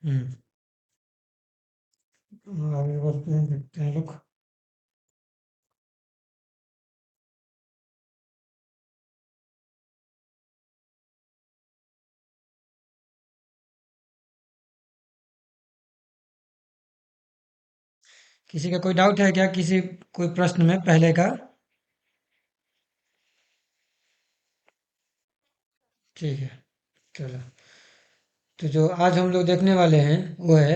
हम्म। आगे बढ़ते हैं, देखते हैं लोग। किसी का कोई डाउट है क्या, किसी कोई प्रश्न में पहले का? ठीक है, चलो। तो जो आज हम लोग देखने वाले हैं वो है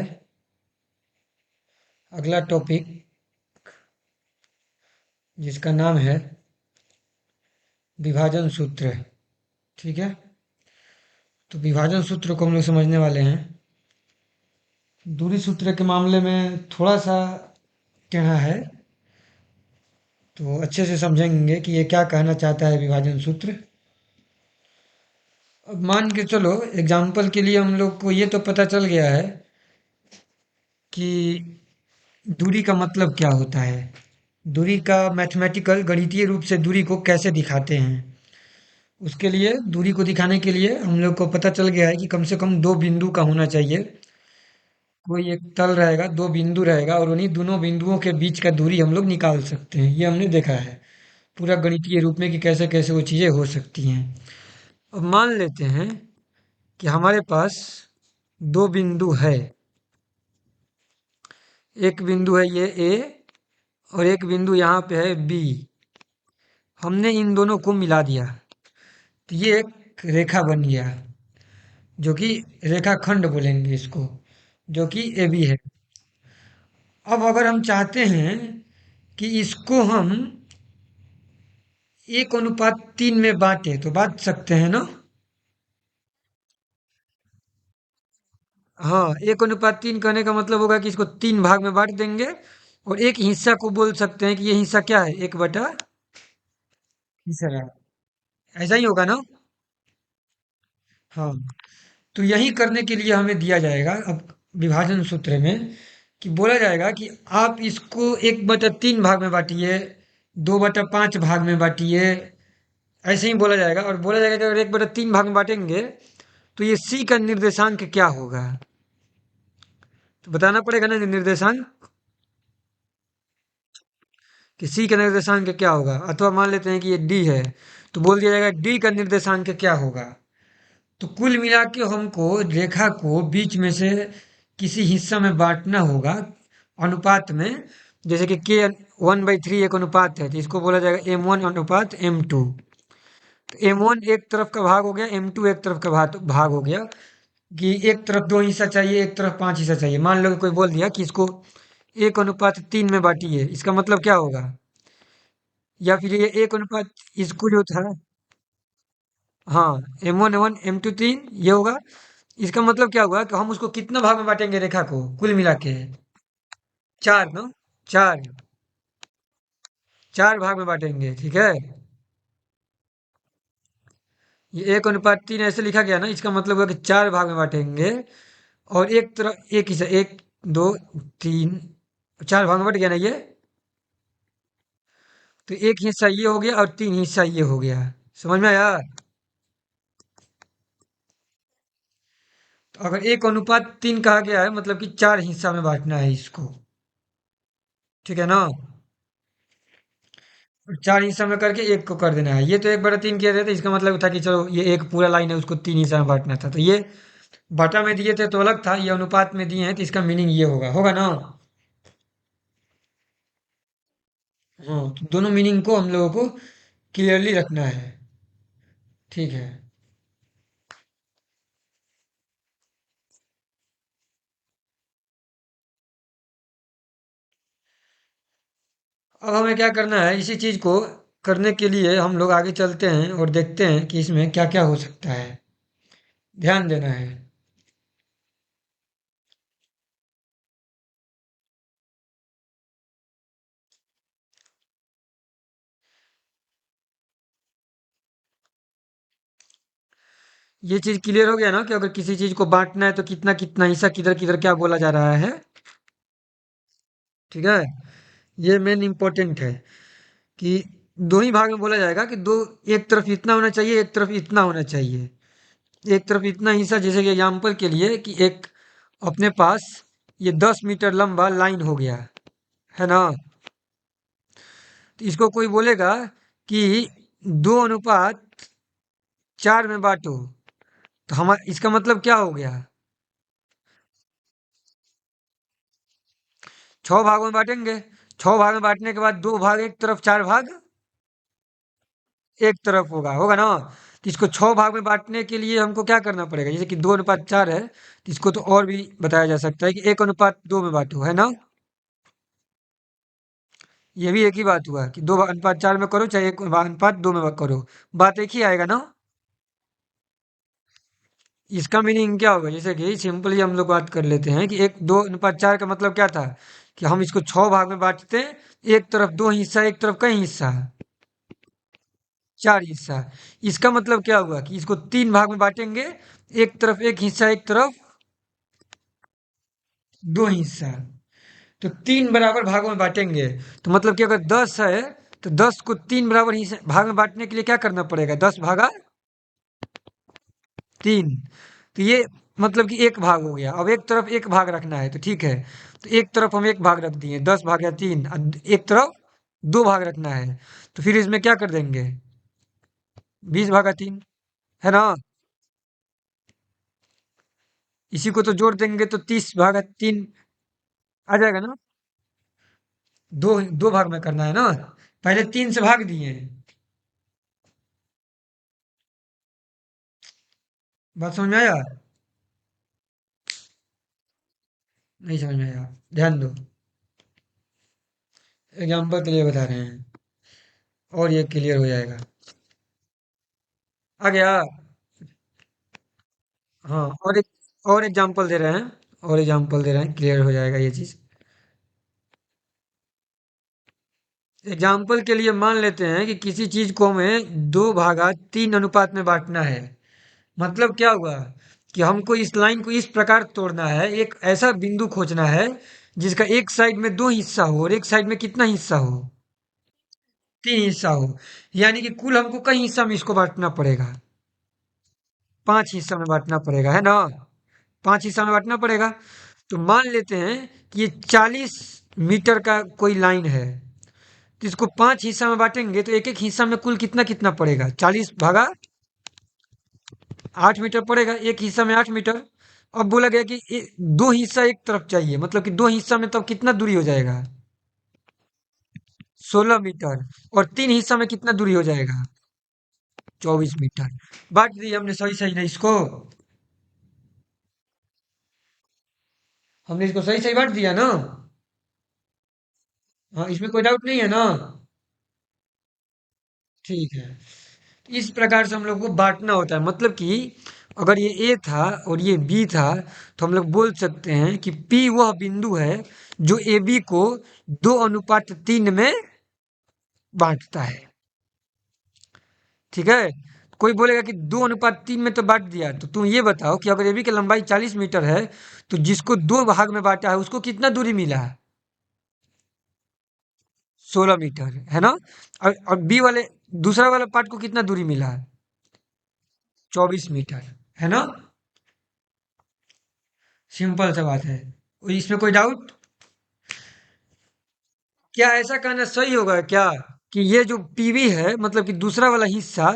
अगला टॉपिक, जिसका नाम है विभाजन सूत्र। ठीक है। तो विभाजन सूत्र को हम लोग समझने वाले हैं। दूरी सूत्र के मामले में थोड़ा सा टेढ़ा है, तो अच्छे से समझेंगे कि ये क्या कहना चाहता है विभाजन सूत्र। अब मान के चलो, एग्जाम्पल के लिए हम लोग को ये तो पता चल गया है कि दूरी का मतलब क्या होता है। दूरी का मैथमेटिकल गणितीय रूप से दूरी को कैसे दिखाते हैं। उसके लिए, दूरी को दिखाने के लिए हम लोग को पता चल गया है कि कम से कम दो बिंदु का होना चाहिए। कोई एक तल रहेगा, दो बिंदु रहेगा, और उन्हीं दोनों बिंदुओं के बीच का दूरी हम लोग निकाल सकते हैं। ये हमने देखा है पूरा गणितीय रूप में कि कैसे कैसे वो चीजें हो सकती हैं। अब मान लेते हैं कि हमारे पास दो बिंदु है। एक बिंदु है ये ए, और एक बिंदु यहाँ पे है बी। हमने इन दोनों को मिला दिया, तो ये एक रेखा बन गया, जो कि रेखाखंड बोलेंगे इसको, जो कि ए बी है। अब अगर हम चाहते हैं कि इसको हम 1:3 में बांटे, तो बांट सकते हैं ना? हाँ, 1:3 कहने का मतलब होगा कि इसको तीन भाग में बांट देंगे, और एक हिस्सा को बोल सकते हैं कि ये हिस्सा क्या है, 1/3। ऐसा ही होगा ना? हाँ। तो यही करने के लिए हमें दिया जाएगा अब विभाजन सूत्र में, कि बोला जाएगा कि आप इसको 1/3 भाग में बांटिए, 2/5 भाग में बांटिए। ऐसे ही बोला जाएगा, और बोला जाएगा कि अगर 1/3 भाग में बांटेंगे तो ये सी का निर्देशांक क्या होगा। तो बताना पड़ेगा ना निर्देशांक, कि सी का निर्देशांक क्या होगा। अथवा मान लेते हैं कि ये डी है, तो बोल दिया जाएगा डी का निर्देशांक क्या होगा। तो कुल मिला के हमको रेखा को बीच में से किसी हिस्सा में बांटना होगा अनुपात में। जैसे कि के 1/3 एक अनुपात है, तो इसको बोला जाएगा M1:M2। तो M1 एक तरफ का भाग हो गया, M2 एक तरफ का भाग हो गया। कि एक तरफ दो हिस्सा चाहिए, एक तरफ पांच हिस्सा चाहिए। मान लो कि कोई बोल दिया कि इसको 1:3 में बांटिए, इसका मतलब क्या होगा। या फिर ये 1 अनुपात, इसको जो था, हाँ, M1 M2 3 ये होगा। इसका मतलब क्या हुआ कि हम उसको कितना भाग में बांटेंगे रेखा को, कुल मिला के चार ना, चार, चार भाग में बांटेंगे। ठीक है। ये 1:3 ऐसे लिखा गया ना, इसका मतलब हुआ कि चार भाग में बांटेंगे। और एक तरफ एक हिस्सा, एक, दो, तीन, चार भाग में बट गया ना ये। तो एक हिस्सा ये हो गया और तीन हिस्सा ये हो गया। समझ में आया? तो अगर 1:3 कहा गया है, मतलब कि चार हिस्सा में बांटना है इसको। ठीक है ना? और चार हिस्सा में करके एक को कर देना है। ये तो 1/3 किया था, इसका मतलब था कि चलो ये एक पूरा लाइन है, उसको तीन हिस्सा में बांटना था। तो ये बाटा में दिए थे तो अलग था, ये अनुपात में दिए हैं तो इसका मीनिंग ये होगा, होगा ना? हाँ, तो दोनों मीनिंग को हम लोगों को क्लियरली रखना है। ठीक है। अब हमें क्या करना है, इसी चीज को करने के लिए हम लोग आगे चलते हैं और देखते हैं कि इसमें क्या क्या हो सकता है। ध्यान देना है। ये चीज क्लियर हो गया ना, कि अगर किसी चीज को बांटना है तो कितना कितना हिस्सा, किधर किधर क्या बोला जा रहा है। ठीक है। ये मेन इंपॉर्टेंट है कि दो ही भाग में बोला जाएगा कि दो, एक तरफ इतना होना चाहिए, एक तरफ इतना होना चाहिए। एक तरफ इतना हिस्सा, जैसे कि एग्जाम्पल के लिए कि एक अपने पास ये 10 मीटर लंबा लाइन हो गया, है ना? तो इसको कोई बोलेगा कि 2:4 में बांटो, तो हम इसका मतलब क्या हो गया? 6 भागों में बांटेंगे। 6 भाग में बांटने के बाद 2 भाग एक तरफ, 4 भाग एक तरफ होगा, होगा ना? तो इसको 6 भाग में बांटने के लिए हमको क्या करना पड़ेगा? जैसे कि 2:4 है, तो इसको तो और भी बताया जा सकता है कि 1:2 में बांटो, है ना? ये भी एक ही बात हुआ कि 2:4 में करो, चाहे 1:2 में करो, बात एक ही आएगा ना? इसका मीनिंग क्या होगा? जैसे कि सिंपली हम लोग बात कर लेते हैं कि 1:2:4 का मतलब क्या था? कि हम इसको 6 भाग में बांटते हैं, एक तरफ 2 हिस्सा, एक तरफ कई हिस्सा, 4 हिस्सा। इसका मतलब क्या हुआ कि इसको 3 भाग में बांटेंगे, एक तरफ एक हिस्सा, एक तरफ 2 हिस्सा। तो 3 बराबर भागों में बांटेंगे। तो मतलब कि अगर 10 है, तो 10 को 3 बराबर हिस्से भाग में बांटने के लिए क्या करना पड़ेगा? 10 भागा 3। तो ये मतलब कि एक भाग हो गया। अब एक तरफ एक भाग रखना है, तो ठीक है। तो एक तरफ हम एक भाग रख दिए, 10 भाग या 3। एक तरफ 2 भाग रखना है, तो फिर इसमें क्या कर देंगे? 20 भागा 3, है ना? इसी को तो जोड़ देंगे तो 30 भागा 3 आ जाएगा ना? दो दो भाग में करना है ना? पहले 3 से भाग दिए। बात समझ में आया? नहीं समझ में आया, ध्यान दो। एग्जाम्पल के लिए बता रहे हैं, और ये क्लियर हो जाएगा। आ गया? हाँ, और एग्जाम्पल दे रहे हैं, और एग्जाम्पल दे रहे हैं, क्लियर हो जाएगा ये चीज। एग्जाम्पल के लिए मान लेते हैं कि किसी चीज को हमें 2:3 अनुपात में बांटना है। मतलब क्या हुआ कि हमको इस लाइन को इस प्रकार तोड़ना है, एक ऐसा बिंदु खोजना है जिसका एक साइड में 2 हिस्सा हो और एक साइड में कितना हिस्सा हो? 3 हिस्सा हो। यानी कि कुल हमको कई हिस्सा में इसको बांटना पड़ेगा? 5 हिस्सा में बांटना पड़ेगा, है ना? 5 हिस्सा में बांटना पड़ेगा। तो मान लेते हैं कि ये 40 मीटर का कोई लाइन है, तो इसको 5 हिस्सा में बांटेंगे तो एक एक हिस्सा में कुल कितना कितना पड़ेगा? 40 भागा 8 मीटर पड़ेगा, एक हिस्सा में 8 मीटर। अब बोला गया कि 2 हिस्सा एक तरफ चाहिए, मतलब कि 2 हिस्सा में तब कितना दूरी हो जाएगा? 16 मीटर। और 3 हिस्सा में कितना दूरी हो जाएगा? 24 मीटर। बांट दिए हमने सही सही ना इसको? हमने इसको सही सही बांट दिया ना? हाँ, इसमें कोई डाउट नहीं है ना? ठीक है। इस प्रकार से हम लोग को बांटना होता है। मतलब कि अगर ये ए था और ये बी था, तो हम लोग बोल सकते हैं कि पी वह बिंदु है जो ए बी को 2:3 में बांटता है। ठीक है? कोई बोलेगा कि 2:3 में तो बांट दिया, तो तुम ये बताओ कि अगर ए बी की लंबाई 40 मीटर है, तो जिसको 2 भाग में बांटा है उसको कितना दूरी मिला है? 16 मीटर, है ना? और बी वाले दूसरा वाला पार्ट को कितना दूरी मिला है? 24 मीटर, है ना? सिंपल सा बात है। इसमें कोई डाउट? क्या ऐसा कहना सही होगा क्या कि ये जो पीवी है, मतलब कि दूसरा वाला हिस्सा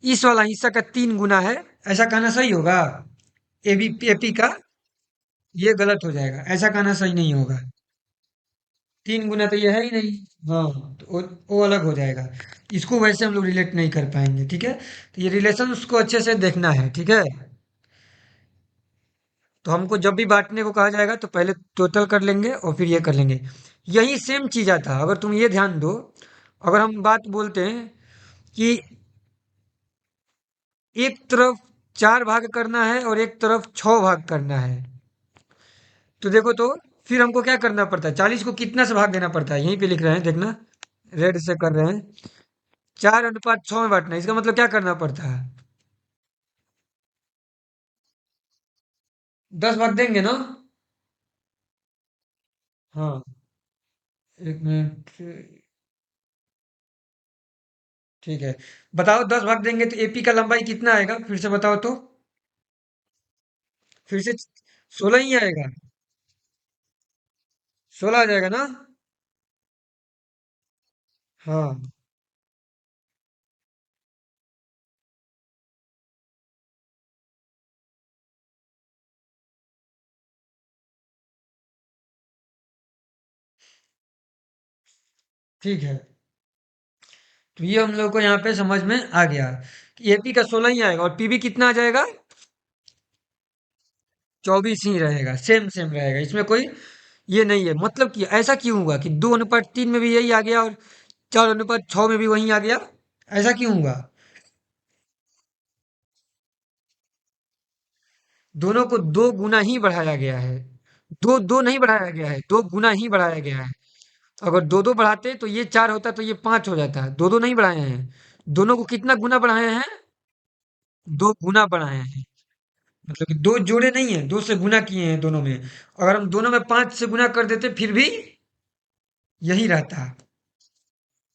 इस वाला हिस्सा का 3 गुना है? ऐसा कहना सही होगा? एबी एपी का? ये गलत हो जाएगा, ऐसा कहना सही नहीं होगा। 3 गुना तो ये है ही नहीं। हाँ, तो वो अलग हो जाएगा। इसको वैसे हम लोग रिलेट नहीं कर पाएंगे, ठीक है? तो ये रिलेशन उसको अच्छे से देखना है, ठीक है? तो हमको जब भी बांटने को कहा जाएगा तो पहले टोटल कर लेंगे और फिर ये कर लेंगे। यही सेम चीज आता, अगर तुम ये ध्यान दो। अगर हम बात बोलते हैं कि एक तरफ 4 भाग करना है और एक तरफ 6 भाग करना है, तो देखो तो फिर हमको क्या करना पड़ता है? 40 को कितना से भाग देना पड़ता है? यहीं पे लिख रहे हैं, देखना। रेड से कर रहे हैं। 4:6 में बांटना है, इसका मतलब क्या करना पड़ता है? 10 भाग देंगे ना? हाँ, 1 मिनट। ठीक है। बताओ, 10 भाग देंगे तो एपी का लंबाई कितना आएगा? फिर से बताओ तो। फिर से 16 ही आएगा। 16 आ जाएगा ना। हाँ, ठीक है। तो ये हम लोग को यहाँ पे समझ में आ गया कि एपी का 16 ही आएगा और पीबी कितना आ जाएगा। 24 ही रहेगा, सेम सेम रहेगा, इसमें कोई ये नहीं है। मतलब कि ऐसा क्यों हुआ कि 2:3 में भी यही आ गया और 4:6 में भी वही आ गया। ऐसा क्यों हुआ। दोनों को दो गुना ही बढ़ाया गया है। दो दो नहीं बढ़ाया गया है, दो गुना ही बढ़ाया गया है। अगर दो दो बढ़ाते तो ये 4 होता तो ये 5 हो जाता। दो दो नहीं बढ़ाए हैं। दोनों को कितना गुना बढ़ाए हैं। दो गुना बढ़ाए हैं। मतलब कि दो जोड़े नहीं है, दो से गुना किए हैं दोनों में। अगर हम दोनों में 5 से गुना कर देते फिर भी यही रहता,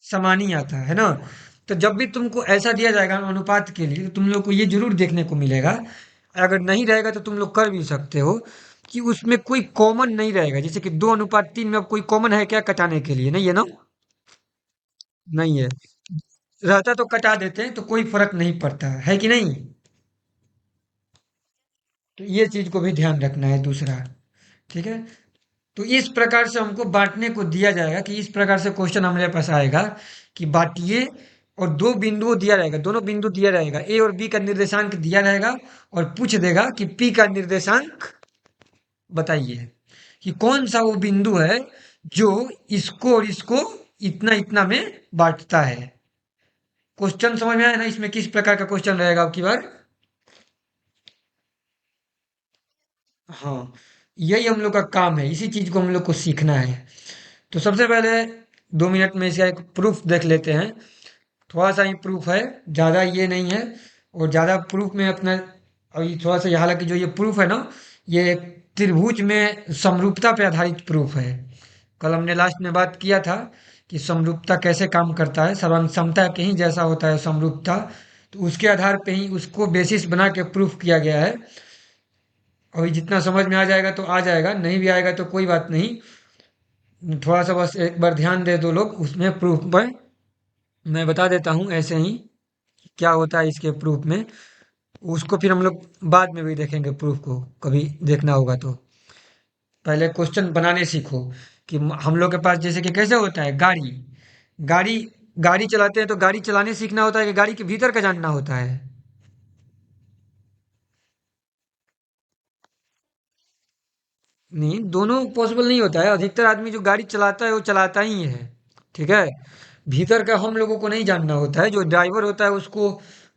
समान ही आता है ना। तो जब भी तुमको ऐसा दिया जाएगा अनुपात के लिए, तो तुम लोग को ये जरूर देखने को मिलेगा। अगर नहीं रहेगा तो तुम लोग कर भी सकते हो कि उसमें कोई कॉमन नहीं रहेगा। जैसे कि 2:3 में अब कोई कॉमन है क्या कटाने के लिए, नहीं है ना। नहीं है। रहता तो कटा देते हैं तो कोई फर्क नहीं पड़ता है कि नहीं। तो ये चीज को भी ध्यान रखना है दूसरा। ठीक है। तो इस प्रकार से हमको बांटने को दिया जाएगा कि इस प्रकार से क्वेश्चन हमारे पास आएगा कि बांटिए। और दो बिंदुओं दिया रहेगा, दोनों बिंदु दिया रहेगा, ए और बी का निर्देशांक दिया रहेगा। और पूछ देगा कि पी का निर्देशांक बताइए कि कौन सा वो बिंदु है जो इसको और इसको इतना इतना में बांटता है। क्वेश्चन समझ में आया ना, इसमें किस प्रकार का क्वेश्चन रहेगा अब की बार। हाँ, यही हम लोग का काम है, इसी चीज को हम लोग को सीखना है। तो सबसे पहले 2 मिनट में इसका एक प्रूफ देख लेते हैं। थोड़ा सा ही प्रूफ है, ज़्यादा ये नहीं है। और ज़्यादा प्रूफ में अपना अभी थोड़ा सा हालांकि जो ये प्रूफ है ना, ये एक त्रिभुज में समरूपता पे आधारित प्रूफ है। कल हमने लास्ट में बात किया था कि समरूपता कैसे काम करता है, सर्वांग समता के ही जैसा होता है समरूपता। तो उसके आधार पे ही उसको बेसिस बना के प्रूफ किया गया है। अभी जितना समझ में आ जाएगा तो आ जाएगा, नहीं भी आएगा तो कोई बात नहीं। थोड़ा सा बस एक बार ध्यान दे दो लोग उसमें प्रूफ में। मैं बता देता हूँ ऐसे ही क्या होता है इसके प्रूफ में। उसको फिर हम लोग बाद में भी देखेंगे प्रूफ को, कभी देखना होगा तो। पहले क्वेश्चन बनाने सीखो कि हम लोग के पास जैसे कि कैसे होता है गाड़ी। गाड़ी गाड़ी चलाते हैं तो गाड़ी चलाने सीखना होता है कि गाड़ी के भीतर का जानना होता है। नहीं, दोनों पॉसिबल नहीं होता है। अधिकतर आदमी जो गाड़ी चलाता है वो चलाता ही है। ठीक है। भीतर का हम लोगों को नहीं जानना होता है। जो ड्राइवर होता है उसको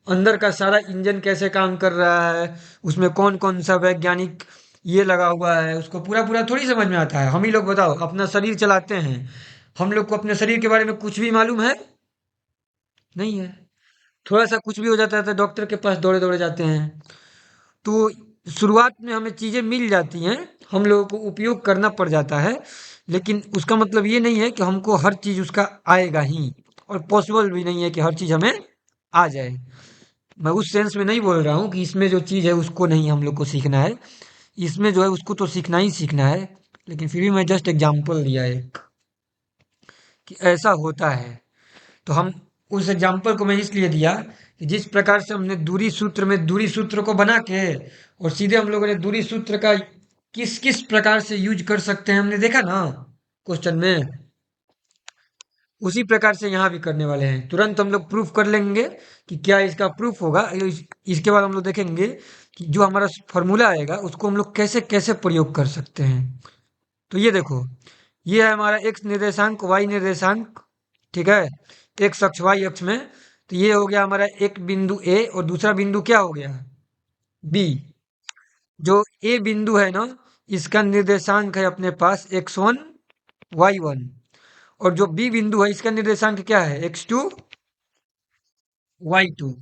अंदर का सारा इंजन कैसे काम कर रहा है, उसमें कौन कौन सा वैज्ञानिक ये लगा हुआ है, उसको पूरा पूरा थोड़ी समझ में आता है। हम ही लोग बताओ अपना शरीर चलाते हैं, हम लोग को अपने शरीर के बारे में कुछ भी मालूम है नहीं है। थोड़ा सा कुछ भी हो जाता है तो डॉक्टर के पास दौड़े दौड़े जाते हैं। तो शुरुआत में हमें चीजें मिल जाती हैं, हम लोगों को उपयोग करना पड़ जाता है। लेकिन उसका मतलब ये नहीं है कि हमको हर चीज उसका आएगा ही। और पॉसिबल भी नहीं है कि हर चीज हमें आ जाए। मैं उस सेंस में नहीं बोल रहा हूँ कि इसमें जो चीज है उसको नहीं हम लोग को सीखना है। इसमें जो है उसको तो सीखना ही सीखना है। लेकिन फिर भी मैं जस्ट एग्जांपल दिया एक कि ऐसा होता है। तो हम उस एग्जाम्पल को मैं इसलिए दिया कि जिस प्रकार से हमने दूरी सूत्र में दूरी सूत्र को बना के और सीधे हम लोगों ने दूरी सूत्र का किस किस प्रकार से यूज कर सकते हैं हमने देखा ना क्वेश्चन में। उसी प्रकार से यहाँ भी करने वाले हैं। तुरंत हम लोग प्रूफ कर लेंगे कि क्या इसका प्रूफ होगा। इसके बाद हम लोग देखेंगे कि जो हमारा फॉर्मूला आएगा उसको हम लोग कैसे कैसे प्रयोग कर सकते हैं। तो ये देखो, ये है हमारा एक्स निर्देशांक वाई निर्देशांक। ठीक है। एक्स अक्ष वाई अक्ष में। तो ये हो गया हमारा एक बिंदु ए और दूसरा बिंदु क्या हो गया बी। जो ए बिंदु है ना, इसका निर्देशांक है अपने पास x1 y1। और जो बी बिंदु है इसका निर्देशांक क्या है x2 y2।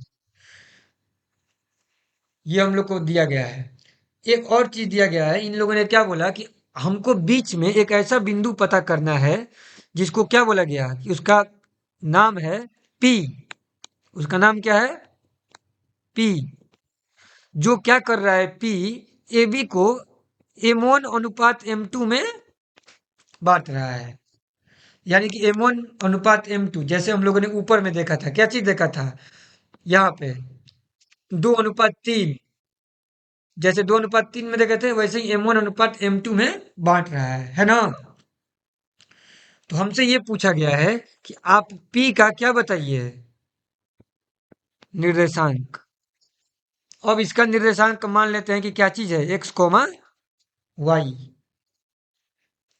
ये हम लोग को दिया गया है। एक और चीज दिया गया है, इन लोगों ने क्या बोला कि हमको बीच में एक ऐसा बिंदु पता करना है जिसको क्या बोला गया कि उसका नाम है पी। उसका नाम क्या है पी। जो क्या कर रहा है पी, ए बी को M1 अनुपात M2 में बांट रहा है। यानी कि M1 अनुपात M2, जैसे हम लोगों ने ऊपर में देखा था, क्या चीज देखा था यहाँ पे, 2 अनुपात 3। जैसे 2 अनुपात 3 में देखे थे, वैसे ही M1 अनुपात M2 में बांट रहा है ना। तो हमसे ये पूछा गया है कि आप P का क्या बताइए, निर्देशांक। अब इसका निर्देशांक मान लेते हैं कि क्या चीज है, X comma Y.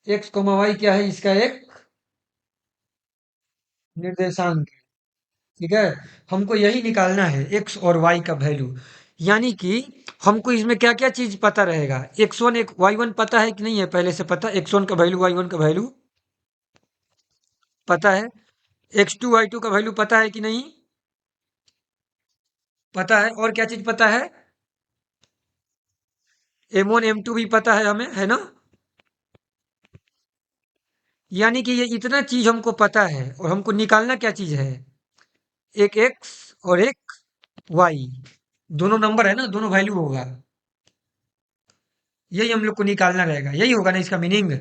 X comma Y क्या है, इसका एक निर्देशांक है। ठीक है, हमको यही निकालना है, एक्स और वाई का वैल्यू। यानी कि हमको इसमें क्या क्या चीज पता रहेगा, x1 एक y1 पता है कि नहीं है, पहले से पता, x1 का वैल्यू y1 का वैल्यू पता है, x2 y2 का वैल्यू पता है कि नहीं, पता है। और क्या चीज पता है, m1 m2 भी पता है हमें, है ना। यानी कि ये इतना चीज हमको पता है, और हमको निकालना क्या चीज है, एक x और एक y। दोनों नंबर है ना, दोनों वैल्यू होगा, यही हम लोग को निकालना रहेगा, यही होगा ना इसका मीनिंग।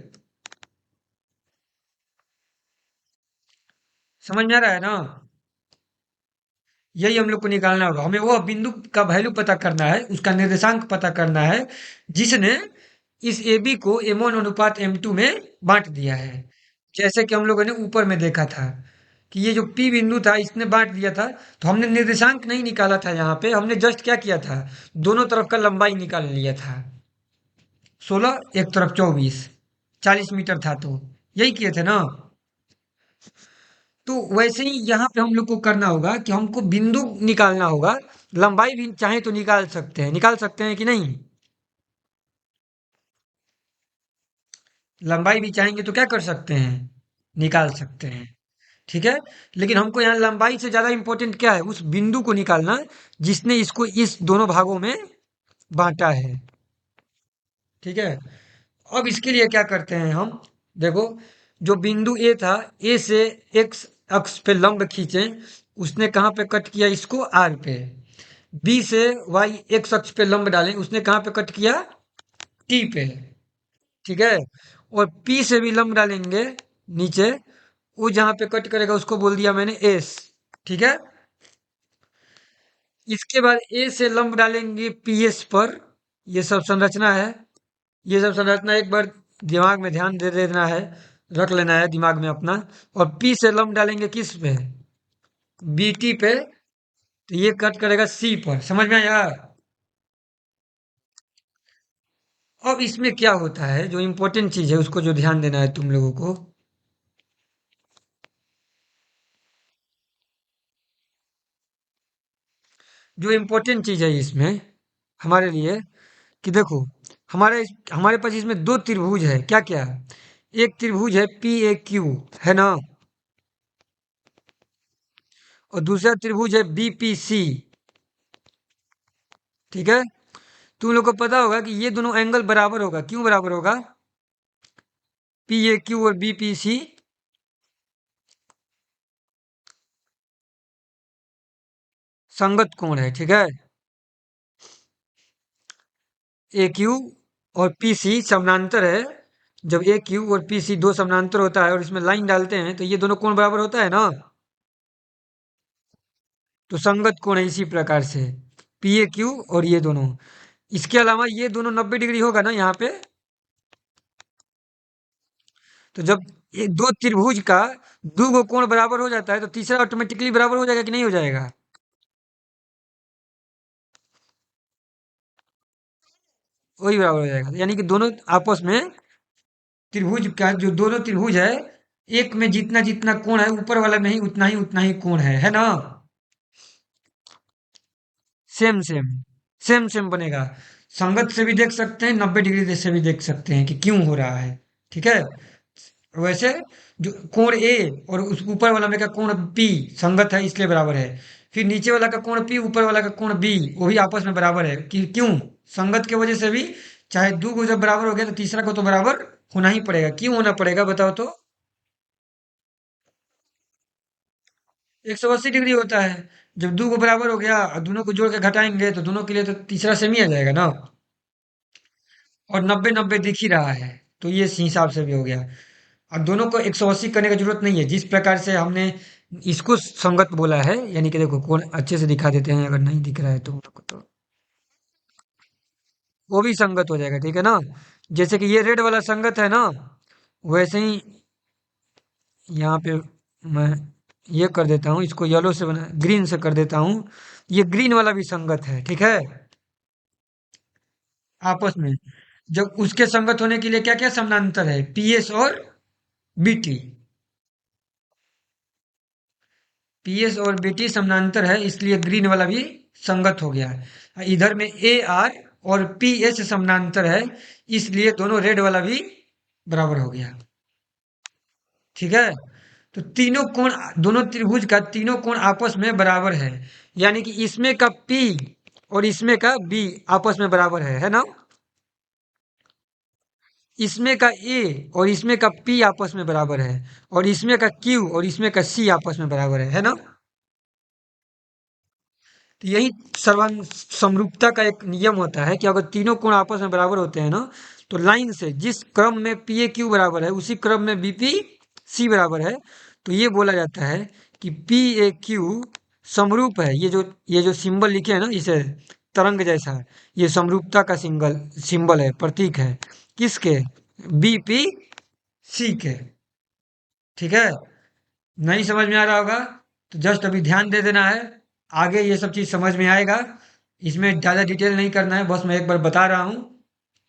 समझ में आ रहा है ना। यही हम लोग को निकालना होगा, हमें वो बिंदु का वैल्यू पता करना है, उसका निर्देशांक पता करना है, जिसने इस ए बी को M1 अनुपात M2 में बांट दिया है। जैसे कि हम लोगों ने ऊपर में देखा था कि ये जो पी बिंदु था, इसने बांट दिया था। तो हमने निर्देशांक नहीं निकाला था, यहाँ पे हमने जस्ट क्या किया था, दोनों तरफ का लंबाई निकाल लिया था। 16, एक तरफ 24, 40 मीटर था, तो यही किए थे ना। तो वैसे ही यहाँ पे हम लोग को करना होगा कि हमको बिंदु निकालना होगा। लंबाई भी चाहे तो निकाल सकते हैं, निकाल सकते हैं कि नहीं, लंबाई भी चाहेंगे तो क्या कर सकते हैं, निकाल सकते हैं। ठीक है, लेकिन हमको यहाँ लंबाई से ज्यादा इंपॉर्टेंट क्या है, उस बिंदु को निकालना जिसने इसको इस दोनों भागों में बांटा है। ठीक है, अब इसके लिए क्या करते हैं हम, देखो, जो बिंदु ए था, ए से एक्स अक्ष पे लंब खींचे, उसने कहाँ पे कट किया, इसको आर पे। बी से वाई एक्स अक्ष पे लंब डालें, उसने कहाँ पे कट किया, टी पे। ठीक है, और पी से भी लंब डालेंगे नीचे, वो जहाँ पे कट करेगा उसको बोल दिया मैंने एस। ठीक है, इसके बाद ए से लंब डालेंगे पी एस पर। ये सब संरचना है, ये सब संरचना एक बार दिमाग में ध्यान दे देना है, रख लेना है दिमाग में अपना। और पी से लंब डालेंगे किस पे, बी टी पे, तो ये कट करेगा सी पर। समझ में आया। अब इसमें क्या होता है, जो इंपॉर्टेंट चीज है उसको जो ध्यान देना है तुम लोगों को, जो इंपॉर्टेंट चीज है इसमें हमारे लिए, कि देखो, हमारे पास इसमें दो त्रिभुज है, क्या क्या, एक त्रिभुज है पी ए क्यू, है ना, और दूसरा त्रिभुज है बी पी सी। ठीक है, तुम लोग को पता होगा कि ये दोनों एंगल बराबर होगा, क्यों बराबर होगा, पी ए क्यू और बी पी सी संगत कोण है। ठीक है, ए क्यू और पी सी समानांतर है। जब ए क्यू और पी सी दो समानांतर होता है और इसमें लाइन डालते हैं, तो ये दोनों कोण बराबर होता है ना, तो संगत कोण है इसी प्रकार से, पी ए क्यू और ये दोनों। इसके अलावा ये दोनों 90 डिग्री होगा ना यहाँ पे। तो जब ये दो त्रिभुज का दो गो कोण बराबर हो जाता है, तो तीसरा ऑटोमेटिकली बराबर हो जाएगा कि नहीं हो जाएगा, वही बराबर हो जाएगा। यानी कि दोनों आपस में, त्रिभुज का जो दोनों त्रिभुज है, एक में जितना जितना कोण है, ऊपर वाला में ही उतना ही कोण है ना। सेम सेम, सेम सेम बनेगा। संगत से भी देख सकते हैं, 90 डिग्री से भी देख सकते हैं कि क्यों हो रहा है। ठीक है, वैसे जो कोण ए और उस ऊपर वाला में का कोण पी संगत है, इसलिए बराबर है। फिर नीचे वाला का कोण पी, ऊपर वाला का कोण बी, वो भी आपस में बराबर है, कि क्यों, संगत की वजह से भी। चाहे दो को जब बराबर हो गया, तो तीसरा को तो बराबर होना ही पड़ेगा, क्यों होना पड़ेगा बताओ तो। 180 डिग्री होता है। जब दो को बराबर हो गया और दोनों को जोड़ के घटाएंगे, तो दोनों के लिए तो तीसरा सेम ही आ जाएगा ना। और 90-90 दिख ही रहा है, तो ये इस हिसाब से भी हो गया। अब दोनों को 180 करने की जरूरत नहीं है, जिस प्रकार से हमने इसको संगत बोला है, यानी कि देखो कौन अच्छे से दिखा देते हैं, अगर नहीं दिख रहा है तुम लोग को तो वो भी संगत हो जाएगा, ठीक है ना। जैसे कि ये रेड वाला संगत है ना, वैसे ही यहाँ पे मैं ये कर देता हूँ, इसको येलो से बना ग्रीन से कर देता हूँ। ये ग्रीन वाला भी संगत है, ठीक है, आपस में। जब उसके संगत होने के लिए क्या क्या समानांतर है, पीएस और बीटी। पीएस और बीटी समानांतर है, इसलिए ग्रीन वाला भी संगत हो गया है। इधर में ए आर और पीएस समानांतर है, इसलिए दोनों रेड वाला भी बराबर हो गया, ठीक है। तो तीनों कोण, दोनों त्रिभुज का तीनों कोण आपस में बराबर है, यानी कि इसमें का पी और इसमें का बी आपस में बराबर है ना। इसमें का ए और इसमें का पी आपस में बराबर है, और इसमें का क्यू और इसमें का सी आपस में बराबर है ना। तो यही सर्वांग समरूपता का एक नियम होता है कि अगर तीनों कोण आपस में बराबर होते हैं ना, तो लाइन से जिस क्रम में पी ए क्यू बराबर है उसी क्रम में बीपी सी बराबर है, तो ये बोला जाता है कि पी ए क्यू समरूप है। ये जो सिंबल लिखे हैं ना, इसे तरंग जैसा, ये समरूपता का सिंगल सिंबल है, प्रतीक है, किसके, बीपी सी के, ठीक है। नहीं समझ में आ रहा होगा तो जस्ट अभी ध्यान दे देना है, आगे ये सब चीज समझ में आएगा। इसमें ज्यादा डिटेल नहीं करना है, बस मैं एक बार बता रहा हूँ।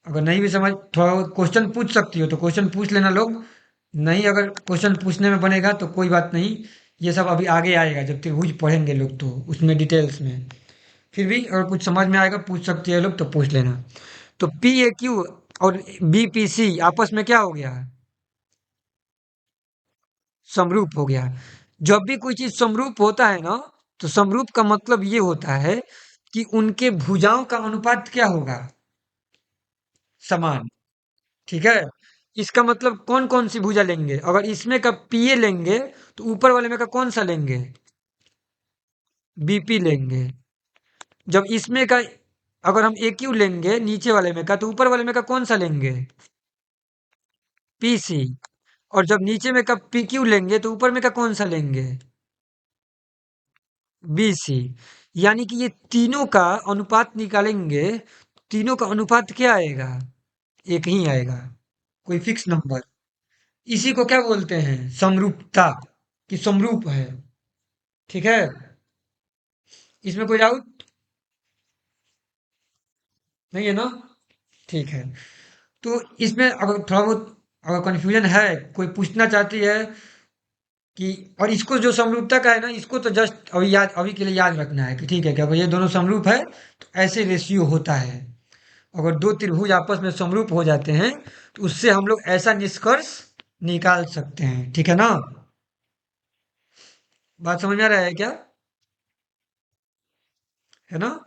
अगर नहीं भी समझ, थोड़ा क्वेश्चन पूछ सकती हो तो क्वेश्चन पूछ लेना लोग। नहीं, अगर क्वेश्चन पूछने में बनेगा तो कोई बात नहीं, ये सब अभी आगे आएगा जब त्रिभुज पढ़ेंगे लोग, तो उसमें डिटेल्स में। फिर भी अगर कुछ समझ में आएगा, पूछ सकती है लोग, तो पूछ लेना। तो पी ए क्यू और बी पी सी आपस में क्या हो गया, समरूप हो गया। जब भी कोई चीज समरूप होता है ना, तो समरूप का मतलब ये होता है कि उनके भुजाओं का अनुपात क्या होगा, समान, ठीक है। इसका मतलब कौन कौन सी भुजा लेंगे, अगर इसमें का पीए लेंगे तो ऊपर वाले में का कौन सा लेंगे, बीपी लेंगे। जब इसमें का अगर हम ए क्यू लेंगे नीचे वाले में का, तो ऊपर वाले में का कौन सा लेंगे, पीसी। और जब नीचे में का पी क्यू लेंगे तो ऊपर में का कौन सा लेंगे, बीसी। यानी कि ये तीनों का अनुपात निकालेंगे, तीनों का अनुपात क्या आएगा, एक ही आएगा, कोई फिक्स नंबर। इसी को क्या बोलते हैं, समरूपता, कि समरूप है, ठीक है। इसमें कोई डाउट नहीं है ना, ठीक है। तो इसमें अगर थोड़ा बहुत अगर कंफ्यूजन है, कोई पूछना चाहती है कि, और इसको जो समरूपता का है ना, इसको तो जस्ट अभी याद, अभी के लिए याद रखना है कि ठीक है, कि अगर ये दोनों समरूप है तो ऐसे रेशियो होता है। अगर दो त्रिभुज आपस में समरूप हो जाते हैं तो उससे हम लोग ऐसा निष्कर्ष निकाल सकते हैं, ठीक है ना। बात समझ में आ रहा है क्या, है ना।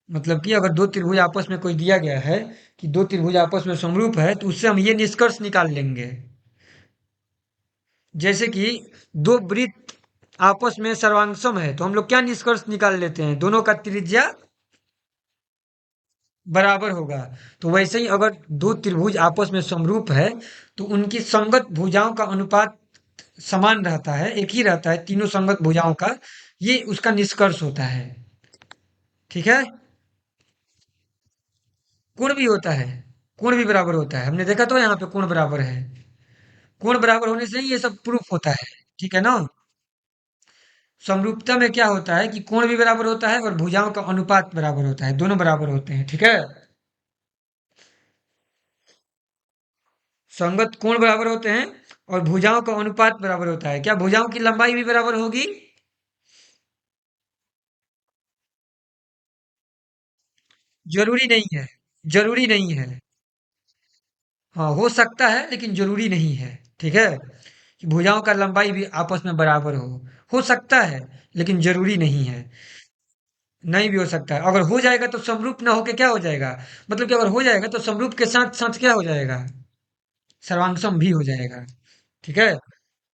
मतलब कि अगर दो त्रिभुज आपस में कोई दिया गया है कि दो त्रिभुज आपस में समरूप है, तो उससे हम ये निष्कर्ष निकाल लेंगे, जैसे कि दो वृत्त आपस में सर्वांगसम है, तो हम लोग क्या निष्कर्ष निकाल लेते हैं, दोनों का त्रिज्या बराबर होगा। तो वैसे ही अगर दो त्रिभुज आपस में समरूप है, तो उनकी संगत भुजाओं का अनुपात समान रहता है, एक ही रहता है, तीनों संगत भुजाओं का, ये उसका निष्कर्ष होता है, ठीक है। कोण भी होता है, कोण भी बराबर होता है, हमने देखा तो यहाँ पे कोण बराबर है। कोण बराबर होने से ही ये सब प्रूफ होता है, ठीक है ना। समरूपता में क्या होता है कि कोण भी बराबर होता है और भुजाओं का अनुपात बराबर होता है, दोनों बराबर होते हैं, ठीक है। संगत कोण बराबर होते हैं और भुजाओं का अनुपात बराबर होता है। क्या भुजाओं की लंबाई भी बराबर होगी, जरूरी नहीं है, जरूरी नहीं है। हाँ, हो सकता है लेकिन जरूरी नहीं है, ठीक है, कि भुजाओं का लंबाई भी आपस में बराबर हो सकता है लेकिन जरूरी नहीं है। नहीं भी हो सकता है, अगर हो जाएगा तो समरूप ना होके क्या हो जाएगा, मतलब कि अगर हो जाएगा तो समरूप के साथ साथ क्या हो जाएगा, सर्वांगसम भी हो जाएगा, ठीक है।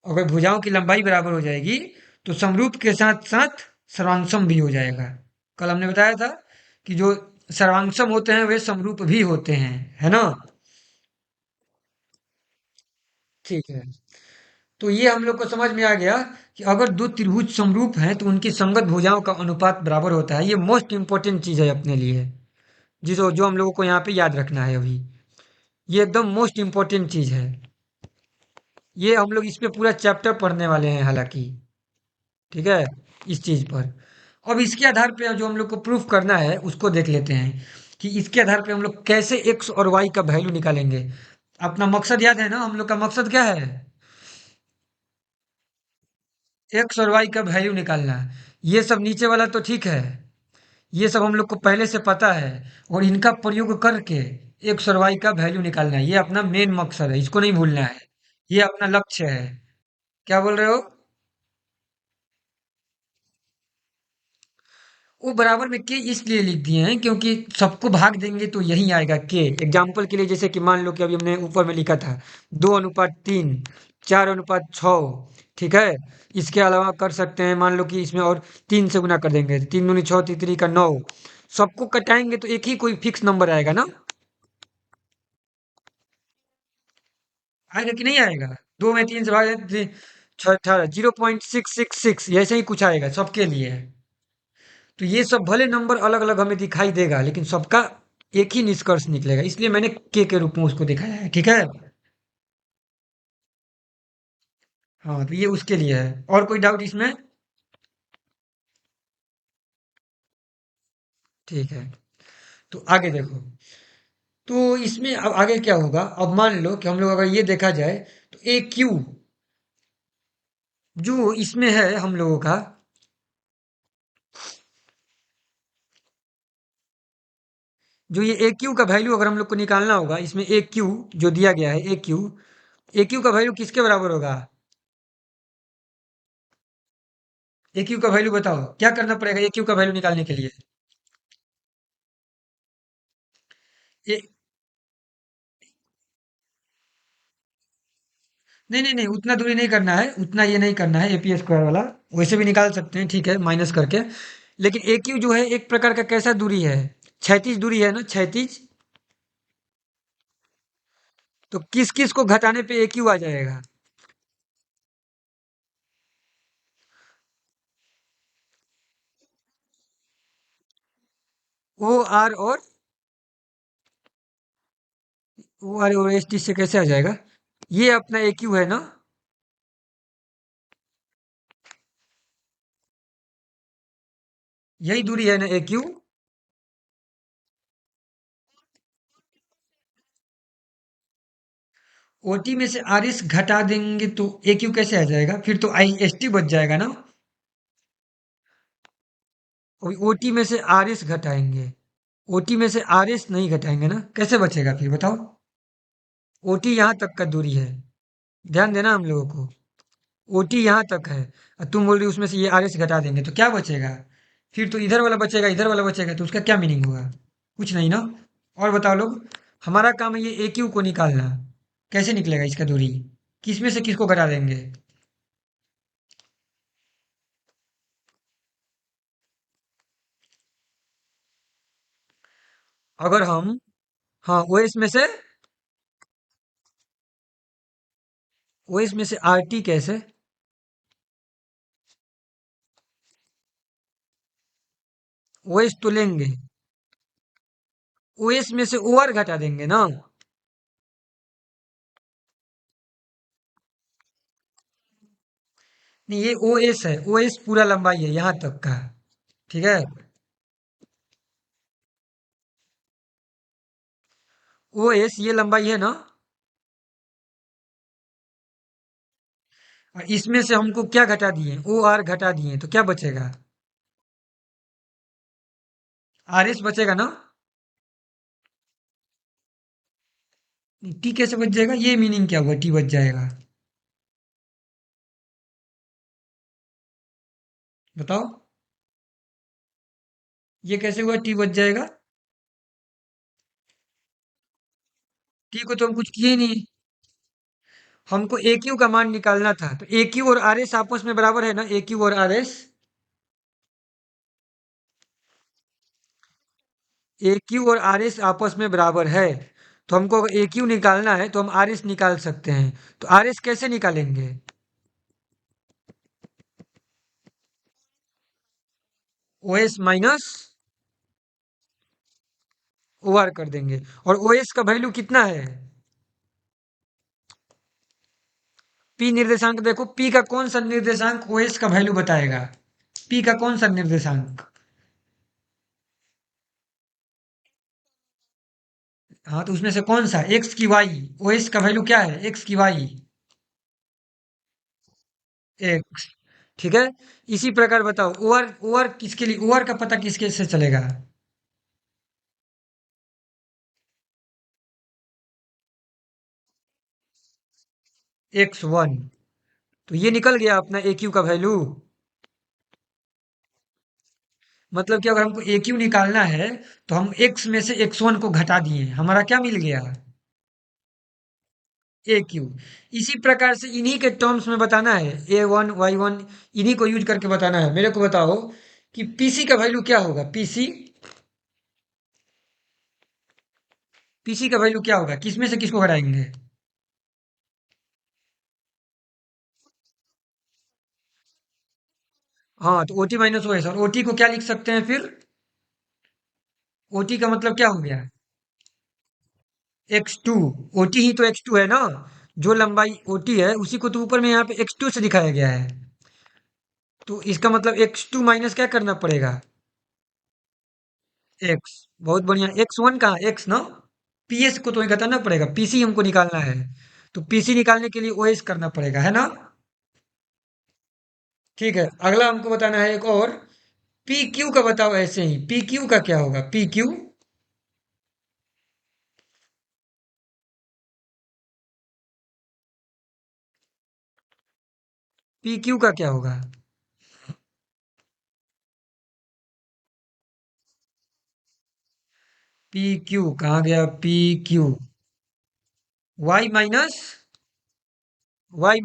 अगर भुजाओं की लंबाई बराबर हो जाएगी तो समरूप के साथ साथ सर्वांगसम भी हो जाएगा। कल हमने बताया था कि जो सर्वांगसम होते हैं वे समरूप भी होते हैं, है ना? ठीक है। तो ये हम लोग को समझ में आ गया कि अगर दो त्रिभुज समरूप हैं तो उनकी संगत भुजाओं का अनुपात बराबर होता है। ये मोस्ट इंपॉर्टेंट चीज है अपने लिए, जिसो जो हम लोगों को यहाँ पे याद रखना है अभी। ये एकदम मोस्ट इंपॉर्टेंट चीज है। ये हम लोग इस पे पूरा चैप्टर पढ़ने वाले हैं हालांकि। ठीक है, इस चीज पर। अब इसके आधार पे जो हम लोग को प्रूफ करना है उसको देख लेते हैं कि इसके आधार पे हम लोग कैसे एक्स और वाई का वैल्यू निकालेंगे। अपना मकसद याद है ना, हम लोग का मकसद क्या है? एक्स और वाई का वैल्यू निकालना है। ये सब नीचे वाला तो ठीक है, ये सब हम लोग को पहले से पता है, और इनका प्रयोग करके एक्स और वाई का वैल्यू निकालना है। ये अपना मेन मकसद है, इसको नहीं भूलना है। ये अपना लक्ष्य है। क्या बोल रहे हो? वो बराबर में के इसलिए लिख दिए हैं क्योंकि सबको भाग देंगे तो यही आएगा के। एग्जाम्पल के लिए जैसे कि मान लो कि अभी हमने ऊपर में लिखा था 2:3, 4:6। ठीक है, इसके अलावा कर सकते हैं, मान लो कि इसमें और 3 से गुना कर देंगे, 3 दूनी 6, तीन का 9। सबको कटाएंगे तो एक ही कोई फिक्स नंबर आएगा ना? आएगा कि नहीं आएगा? 2 में 3 से भाग 18, 0.666, ऐसे ही कुछ आएगा सबके लिए। तो ये सब भले नंबर अलग अलग हमें दिखाई देगा लेकिन सबका एक ही निष्कर्ष निकलेगा, इसलिए मैंने के रूप में उसको दिखाया है। ठीक है। हाँ, तो ये उसके लिए है। और कोई डाउट इसमें? ठीक है, तो आगे देखो। तो इसमें अब आगे क्या होगा, अब मान लो कि हम लोग अगर ये देखा जाए तो ए क्यू जो इसमें है हम लोगों का, जो ये ए क्यू का वैल्यू अगर हम लोग को निकालना होगा, इसमें ए क्यू जो दिया गया है, ए क्यू का वैल्यू किसके बराबर होगा? ए क्यू का वैल्यू बताओ, क्या करना पड़ेगा ए क्यू का वैल्यू निकालने के लिए? ए, नहीं नहीं नहीं, उतना दूरी नहीं करना है, उतना ये नहीं करना है एपी स्क्वायर वाला। वैसे भी निकाल सकते हैं, ठीक है, माइनस करके। लेकिन ए क्यू जो है एक प्रकार का कैसा दूरी है? क्षैतिज दूरी है ना, क्षैतिज। तो किस किस को घटाने पे ए क्यू आ जाएगा? ओ आर और एस टी से कैसे आ जाएगा? ये अपना ए क्यू है ना? यही दूरी है ना ए क्यू? ओटी में से आर एस घटा देंगे तो ए क्यू कैसे आ जाएगा? फिर तो आई एस टी बच जाएगा ना? और ओटी में से आर एस घटाएंगे, ओटी में से आर एस नहीं घटाएंगे ना, कैसे बचेगा फिर बताओ? ओटी यहाँ तक का दूरी है, ध्यान देना हम लोगों को। ओटी यहाँ तक है और तुम बोल रही हो उसमें से ये आर एस घटा देंगे तो क्या बचेगा? फिर तो इधर वाला बचेगा, इधर वाला बचेगा, तो उसका क्या मीनिंग हुआ? कुछ नहीं ना। और बताओ लोग, हमारा काम है ये ए क्यू को निकालना। कैसे निकलेगा इसका दूरी? किसमें से किसको घटा देंगे? अगर हम, हाँ ओएस में से, ओएस में से आर टी कैसे? ओएस तो लेंगे, ओएस में से ओ आर घटा देंगे ना। नहीं, ये ओ एस है, ओ एस पूरा लंबाई है यहाँ तक का। ठीक है, ओ एस ये लंबाई है ना। और इसमें से हमको क्या घटा दिए? ओ आर घटा दिए तो क्या बचेगा? आर एस बचेगा ना। टी कैसे बच जाएगा? ये मीनिंग क्या हुआ टी बच जाएगा? बताओ, ये कैसे हुआ टी बच जाएगा? टी को तो हम कुछ किए ही नहीं। हमको ए क्यू का मान निकालना था, तो ए क्यू और आर एस आपस में बराबर है ना, ए क्यू और आर एस। ए क्यू और आर एस आपस में बराबर है, तो हमको अगर ए क्यू निकालना है तो हम आर एस निकाल सकते हैं। तो आर एस कैसे निकालेंगे? O S minus O R कर देंगे। और ओ एस का वैल्यू कितना है? पी निर्देशांक देखो, पी का कौन सा निर्देशांक ओ एस का वैल्यू बताएगा? पी का कौन सा निर्देशांक? हाँ, तो उसमें से कौन सा? एक्स की वाई? ओ एस का वैल्यू क्या है, एक्स की वाई? एक्स। ठीक है। इसी प्रकार बताओ, ओ आर किसके लिए, ओ आर का पता किसके से चलेगा? X one. तो ये निकल गया अपना ए क्यू का वैल्यू। मतलब कि अगर हमको ए क्यू निकालना है तो हम एक्स में से एक्स वन को घटा दिए, हमारा क्या मिल गया? ए क्यू। इसी प्रकार से इन्हीं के टर्म्स में बताना है, ए वन वाई वन, इन्हीं को यूज करके बताना है। मेरे को बताओ कि पीसी का वैल्यू क्या होगा? पीसी, पीसी का वैल्यू क्या होगा? किसमें से किसको घटाएंगे? हाँ, तो ओटी माइनस ओ एस, और ओटी को क्या लिख सकते हैं फिर? ओटी का मतलब क्या हो गया? X to. ओटी ही तो एक्स टू है ना। जो लंबाई ओटी है उसी को तो ऊपर में यहाँ पे एक्स टू से दिखाया गया है। तो इसका मतलब एक्स टू माइनस क्या करना पड़ेगा? एक्स। बहुत बढ़िया। एक्स वन कहाँ, एक्स ना। पीएस को तो ही घटाना पड़ेगा, पीसी हमको निकालना है। तो पीसी निकालने के लिए ओएस करना पड़ेगा, है ना। ठीक है, अगला हमको बताना है एक और। पी क्यू का बताओ, ऐसे ही पी क्यू का क्या होगा? पी क्यू, पी क्यू का क्या होगा? पी क्यू कहाँ गया? P Q Y minus Y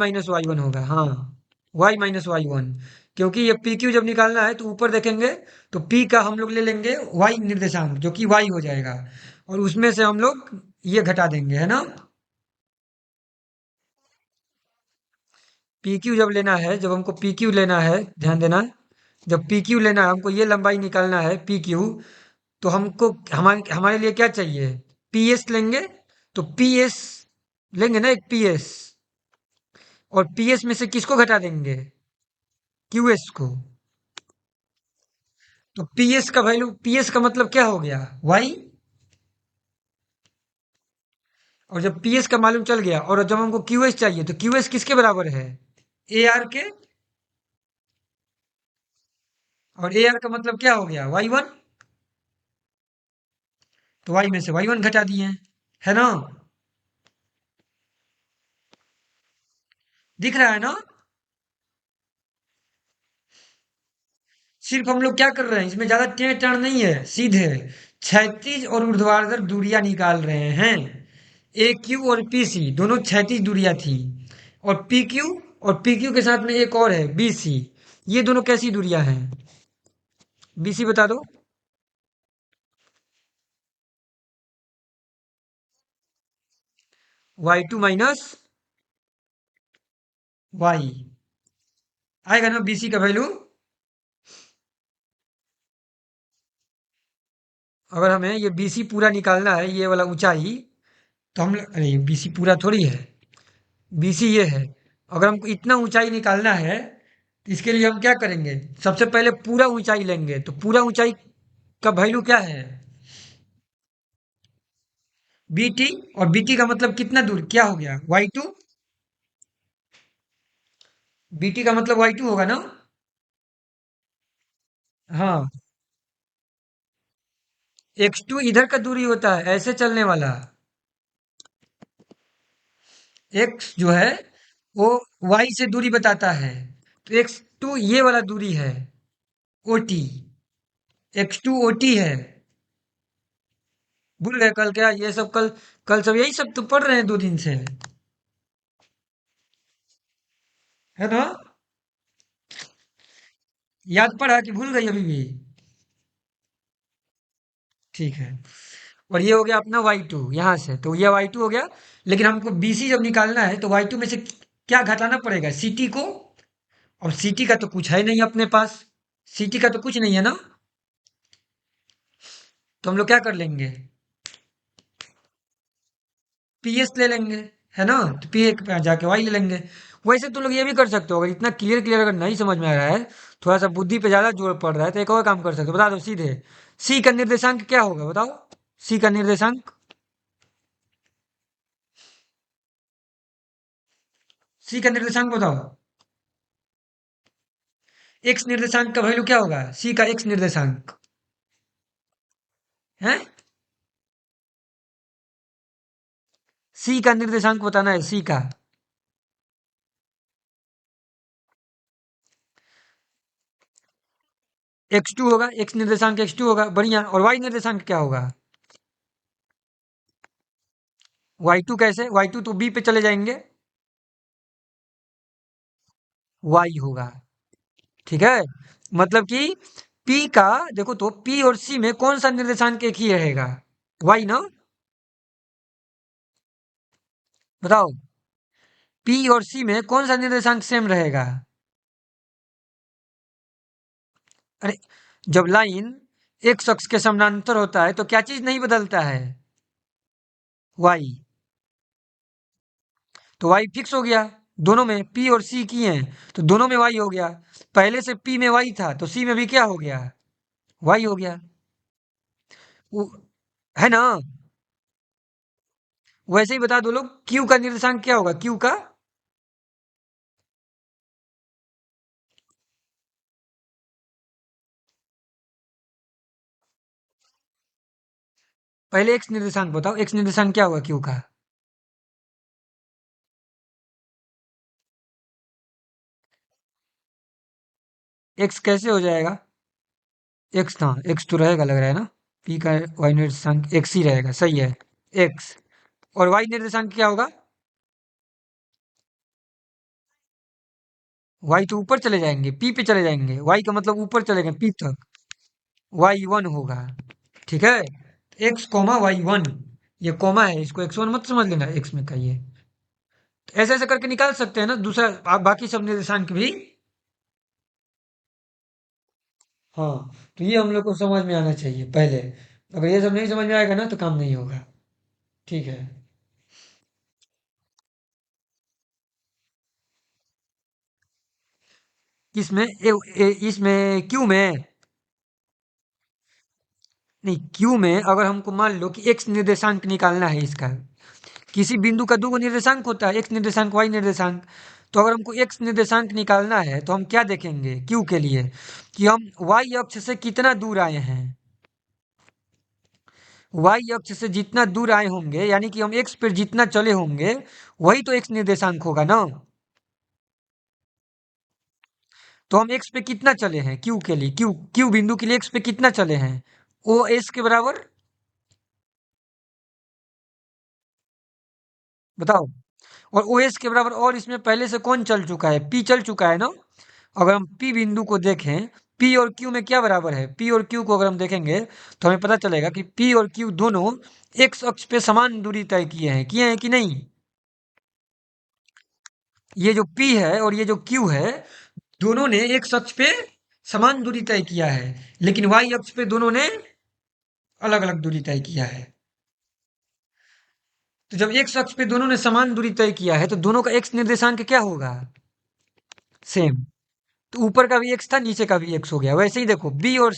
one होगा, हाँ। Y minus Y one. क्योंकि ये पी क्यू जब निकालना है तो ऊपर देखेंगे, तो पी का हम लोग ले लेंगे वाई निर्देशांक, जो कि वाई हो जाएगा। और उसमें से हम लोग ये घटा देंगे, है ना। पी क्यू जब लेना है, जब हमको पी क्यू लेना है, ध्यान देना। जब पी क्यू लेना है, हमको ये लंबाई निकालना है पी क्यू। तो हमको हमारे हमारे लिए क्या चाहिए? पी एस लेंगे। तो पी एस लेंगे ना, एक पी एस। और पी एस में से किसको घटा देंगे? क्यू एस को। तो पी एस का वैल्यू, पी एस का मतलब क्या हो गया? वाई। और जब पी एस का मालूम चल गया, और जब हमको क्यू एस चाहिए, तो क्यू एस किसके बराबर है? ए आर के। और ए आर का मतलब क्या हो गया? Y one. तो वाई में से वाई वन घटा दिए, है ना। दिख रहा है ना। सिर्फ हम लोग क्या कर रहे हैं, इसमें ज्यादा टेढ़ टाण नहीं है, सीधे क्षैतिज और ऊर्ध्वाधर दूरियां निकाल रहे हैं। ए क्यू और पी सी दोनों क्षैतिज दूरियां थी। और पी क्यू, और पी क्यू के साथ में एक और है बी सी। ये दोनों कैसी दूरियां हैं? बी सी बता दो। Y two minus Y. आएगा ना बी सी का वैल्यू। अगर हमें ये बी सी पूरा निकालना है, ये वाला ऊंचाई, तो हम, अरे बी सी पूरा थोड़ी है, बीसी ये है। अगर हमको इतना ऊंचाई निकालना है, तो इसके लिए हम क्या करेंगे? सबसे पहले पूरा ऊंचाई लेंगे। तो पूरा ऊंचाई का वैल्यू क्या है? बीटी। और बीटी का मतलब कितना दूर, क्या हो गया? Y to. बीटी का मतलब वाई टू होगा ना। हाँ। एक्स टू इधर का दूरी होता है, ऐसे चलने वाला। एक्स जो है वो वाई से दूरी बताता है। तो एक्स टू ये वाला दूरी है, ओटी। एक्स टू ओटी है। भूल गए कल क्या ये सब? कल कल सब यही सब तो पढ़ रहे हैं 2 दिन से, है ना। याद पड़ा कि भूल गई अभी भी? ठीक है। और ये हो गया अपना y2 यहाँ से, तो ये y2 हो गया। लेकिन हमको BC जब निकालना है तो y2 में से क्या घटाना पड़ेगा, CT को। और CT का तो कुछ है नहीं अपने पास, CT का तो कुछ नहीं है ना। तो हम लोग क्या कर लेंगे, PS ले लेंगे, है ना। तो पी पे जाके वाई ले लेंगे। वैसे तो लोग ये भी कर सकते हो, अगर इतना क्लियर क्लियर अगर नहीं समझ में आ रहा है, थोड़ा सा बुद्धि पे ज्यादा जोर पड़ रहा है, तो एक और काम कर सकते हो, बता दो सीधे। सी का निर्देशांक क्या होगा बताओ। सी का निर्देशांक, सी का निर्देशांक बताओ। एक्स निर्देशांक का वैल्यू क्या होगा, सी का एक्स निर्देशांक है। सी का निर्देशांक बताना है, सी का। x2 होगा, एक्स निर्देशांक x2 होगा, बढ़िया। और वाई निर्देशांक क्या होगा, y2 कैसे, y2 तो बी पे चले जाएंगे, वाई होगा। ठीक है। मतलब कि P का, देखो तो P और C में कौन सा निर्देशांक एक ही रहेगा, वाई ना। बताओ, P और C में कौन सा निर्देशांक सेम रहेगा। अरे, जब लाइन एक अक्ष के समानांतर होता है तो क्या चीज नहीं बदलता है, वाई। तो वाई फिक्स हो गया, दोनों में P और C की हैं, तो दोनों में वाई हो गया। पहले से P में वाई था तो C में भी क्या हो गया, वाई हो गया। वो, है ना। वैसे ही बता दो लोग, Q का निर्देशांक क्या होगा, Q का। पहले एक्स निर्देशांक बताओ, एक्स निर्देशांक क्या होगा Q का। एक्स कैसे हो जाएगा, एक्स था, एक्स तो रहेगा लग रहा है ना। पी का वाई निर्देशांक एक्स ही रहेगा, सही है, एक्स। और वाई निर्देशांक क्या होगा, वाई तो ऊपर चले जाएंगे, पी पे चले जाएंगे, वाई का मतलब ऊपर चले गए पी तक, वाई वन होगा। ठीक है। एक्स कॉमा वाई वन, ये कॉमा है, इसको एक्स वन मत समझ लेना, एक्स में का ये। तो ऐसे ऐसे करके निकाल सकते हैं ना दूसरा, आप बाकी सब निर्देशांक भी। हाँ, तो ये हम लोग को समझ में आना चाहिए पहले। अगर ये सब नहीं समझ में आएगा ना तो काम नहीं होगा। ठीक है। किसमें इसमें क्यू में, नहीं क्यू में अगर हमको मान लो कि एक्स निर्देशांक निकालना है इसका, किसी बिंदु का दो गो निर्देशांक होता है, एक्स निर्देशांक वाई निर्देशांक। तो अगर हमको एक्स निर्देशांक निकालना है तो हम क्या देखेंगे क्यू के लिए, कि हम वाई अक्ष से कितना दूर आए हैं। वाई अक्ष से जितना दूर आए होंगे, यानी कि हम एक्स पर जितना चले होंगे, वही तो एक्स निर्देशांक होगा ना। तो हम एक्स पे कितना चले हैं क्यू के लिए, क्यू क्यू बिंदु के लिए एक्स पे कितना चले हैं, ओ एस के बराबर। बताओ। और ओ एस के बराबर, और इसमें पहले से कौन चल चुका है, पी चल चुका है ना। अगर हम पी बिंदु को देखें, पी और क्यू में क्या बराबर है, पी और क्यू को अगर हम देखेंगे तो हमें पता चलेगा कि पी और क्यू दोनों एक्स अक्ष पे समान दूरी तय किए हैं कि नहीं। ये जो पी है और ये जो क्यू है, दोनों ने एक्स अक्ष पे समान दूरी तय किया है, लेकिन वाई अक्ष पे दोनों ने अलग अलग दूरी तय किया है। तो जब एक्स अक्ष पे दोनों ने समान दूरी तय किया है तो दोनों का एक्स निर्देशांक क्या होगा, सेम। तो ऊपर का भी एक्स था, नीचे का भी एक्स हो गया। वैसे ही देखो, बी और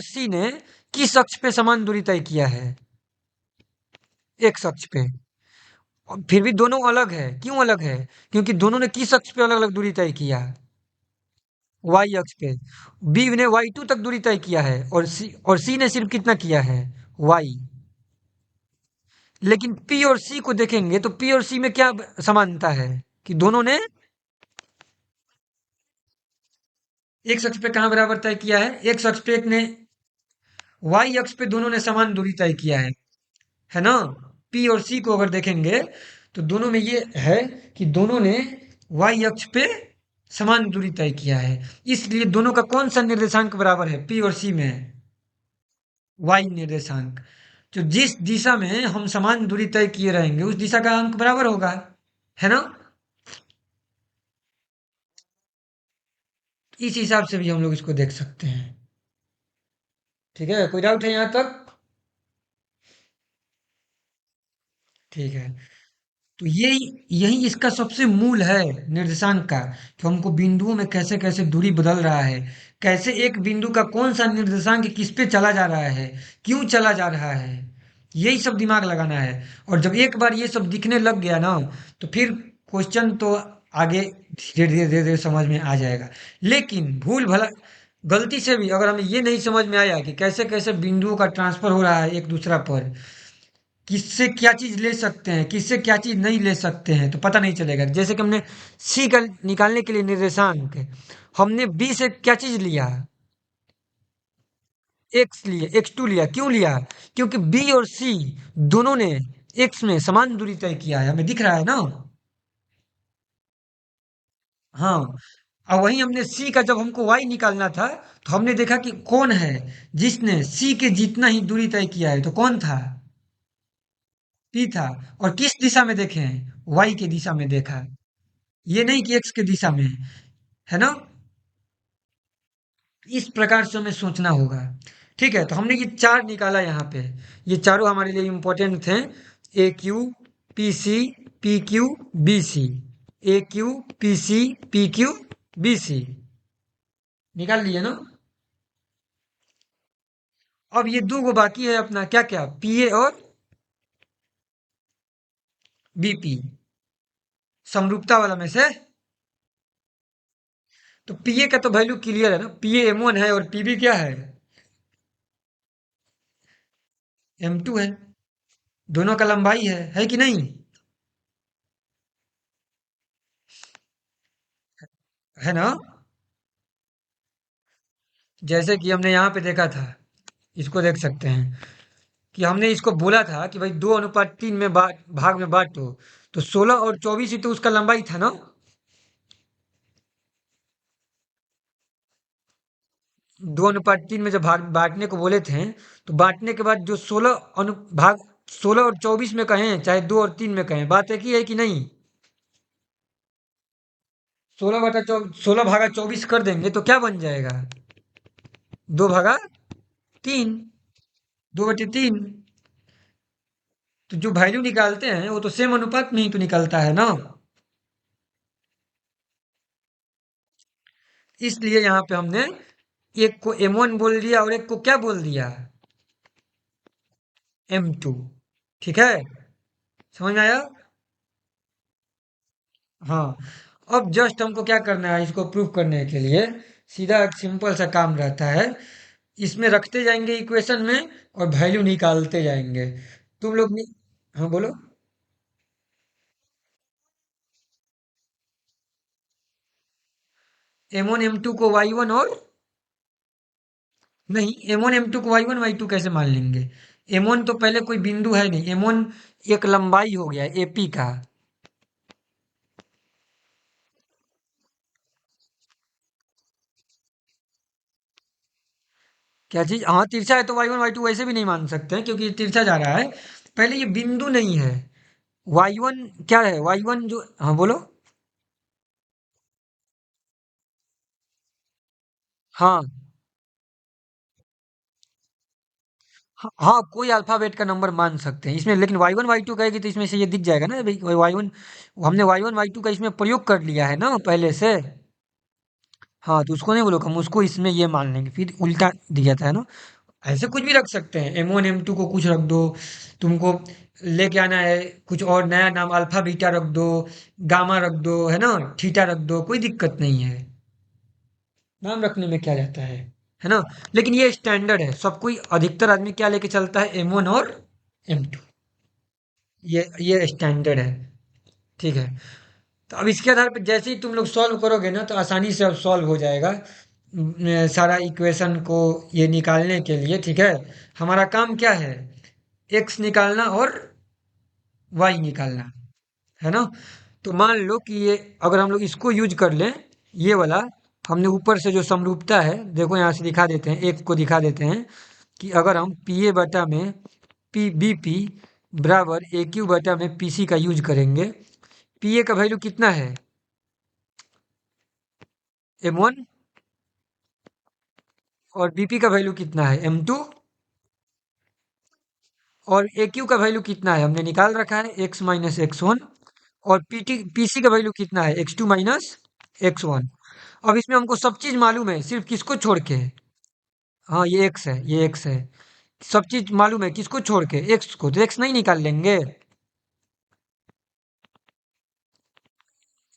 सी ने किस अक्ष पे समान दूरी तय किया है, एक्स अक्ष पे। और फिर भी दोनों अलग है, क्यों अलग है, क्योंकि दोनों ने किस अक्ष पे अलग अलग दूरी तय किया, वाई अक्ष पे। बी ने वाई टू तक दूरी तय किया है, और सी ने सिर्फ कितना किया है, वाई। लेकिन पी और सी को देखेंगे तो पी और सी में क्या समानता है, कि दोनों ने एक अक्ष पे कहाँ बराबर तय किया है, एक अक्ष पे एक ने, वाई अक्ष पे दोनों ने समान दूरी तय किया है ना। पी और सी को अगर देखेंगे तो दोनों में ये है कि दोनों ने वाई अक्ष पे समान दूरी तय किया है। इसलिए दोनों का कौन सा निर्देशांक बराबर है पी और सी में, वाई निर्देशांक। तो जिस दिशा में हम समान दूरी तय किए रहेंगे उस दिशा का अंक बराबर होगा, है ना? इस हिसाब से भी हम लोग इसको देख सकते हैं। ठीक है, कोई डाउट है यहाँ तक? ठीक है। तो यही इसका सबसे मूल है निर्देशांक का, कि हमको बिंदुओं में कैसे कैसे दूरी बदल रहा है, कैसे एक बिंदु का कौन सा निर्देशांक किस पे चला जा रहा है, क्यों चला जा रहा है, यही सब दिमाग लगाना है। और जब एक बार ये सब दिखने लग गया ना, तो फिर क्वेश्चन तो आगे धीरे धीरे धीरे धीरे समझ में आ जाएगा। लेकिन भूल भला गलती से भी अगर हमें ये नहीं समझ में आया कि कैसे कैसे बिंदुओं का ट्रांसफर हो रहा है एक दूसरा पर, किससे क्या चीज ले सकते हैं, किससे क्या चीज नहीं ले सकते हैं, तो पता नहीं चलेगा। जैसे कि हमने सी का निकालने के लिए निर्देशांक, हमने बी से क्या चीज लिया, एक्स लिए, x2 लिया। क्यों लिया? क्योंकि बी और सी दोनों ने एक्स में समान दूरी तय किया है, हमें दिख रहा है ना। हाँ। और वहीं हमने सी का जब हमको वाई निकालना था, तो हमने देखा कि कौन है जिसने सी के जितना ही दूरी तय किया है, तो कौन था? पी था। और किस दिशा में देखे हैं? वाई के दिशा में देखा। ये नहीं कि एक्स के दिशा में, है ना? इस प्रकार से हमें सोचना होगा। ठीक है, तो हमने ये चार निकाला यहाँ पे। ये चारों हमारे लिए इंपॉर्टेंट थे। A Q, P C, P Q, B C. A Q, P C, P Q, B C. निकाल लिए ना? अब ये दो गो बाकी है अपना, क्या क्या, पी ए और बीपी, समरूपता वाला में से। तो पीए का तो वैल्यू क्लियर है ना, पीए M1 है और पीबी क्या है? M2 है। दोनों का लंबाई है कि नहीं? है ना? जैसे कि हमने यहाँ पे देखा था, इसको देख सकते हैं कि हमने इसको बोला था कि भाई 2:3 में भाग में बांटो। तो 16 और 24 ही तो उसका लंबाई था ना। 2:3 में जब भाग बांटने को बोले थे, तो बांटने के बाद जो 16 और 24 में कहें चाहे 2 और 3 में कहें, बात एक ही है कि नहीं? 16 भागा 24 कर देंगे तो क्या बन जाएगा? 2 भागा 3, 2/3। तो जो वैल्यू निकालते हैं वो तो सेम अनुपात में ही तो निकलता है ना। इसलिए यहाँ पे हमने एक को M1 बोल दिया और एक को क्या बोल दिया? M2। ठीक है, समझ में आया? हाँ। अब जस्ट हमको क्या करना है, इसको प्रूव करने के लिए सीधा एक सिंपल सा काम रहता है। इसमें रखते जाएंगे इक्वेशन में और वैल्यू निकालते जाएंगे। तुम लोग हाँ बोलो। M1 M2 को Y1 और नहीं, M1 M2 को Y1 Y2 कैसे मान लेंगे? M1 तो पहले कोई बिंदु है नहीं, M1 एक लंबाई हो गया AP का। क्या चीज? हाँ, तिरछा है तो Y1 Y2 वैसे भी नहीं मान सकते हैं, क्योंकि ये तिरछा जा रहा है। पहले ये बिंदु नहीं है। Y1 क्या है? Y1 जो, हाँ बोलो। हाँ हाँ हाँ, कोई अल्फाबेट का नंबर मान सकते हैं इसमें, लेकिन Y1 Y2 कहेगी तो इसमें से ये दिख जाएगा ना भाई, Y1। हमने Y1 Y2 का इसमें प्रयोग कर लिया है ना पहले से। हाँ, तो उसको नहीं बोलो, हम उसको इसमें ये मान लेंगे, फिर उल्टा दिया जाता है ना। ऐसे कुछ भी रख सकते हैं, M1 M2 को कुछ रख दो। तुमको लेके आना है कुछ और नया नाम, अल्फा बीटा रख दो, गामा रख दो, है ना, थीटा रख दो, कोई दिक्कत नहीं है। नाम रखने में क्या जाता है ना? लेकिन ये स्टैंडर्ड है, सब कोई अधिकतर आदमी क्या लेके चलता है? M1 और M2। ये स्टैंडर्ड है। ठीक है। तो अब इसके आधार पर जैसे ही तुम लोग सॉल्व करोगे ना, तो आसानी से अब सॉल्व हो जाएगा। सारा इक्वेशन को ये निकालने के लिए, ठीक है। हमारा काम क्या है? एक्स निकालना और वाई निकालना, है ना? तो मान लो कि ये, अगर हम लोग इसको यूज कर लें, ये वाला, हमने ऊपर से जो समरूपता है, देखो यहाँ से दिखा देते हैं, एक को दिखा देते हैं। कि अगर हम पी ए बटा में पी बी पी बराबर ए क्यू बटा में पी सी का यूज करेंगे, पी ए का वैल्यू कितना है, एम वन, और बी पी का वैल्यू कितना है, एम टू, और ए क्यू का वैल्यू कितना है हमने निकाल रखा है, एक्स माइनस एक्स वन, और पी सी का वैल्यू कितना है, X two minus X one. अब इसमें हमको सब चीज मालूम है, सिर्फ किसको छोड़ के, हाँ ये एक्स है, ये एक्स है, सब चीज मालूम है, किसको छोड़ के, एक्स को, तो एक्स नहीं निकाल लेंगे,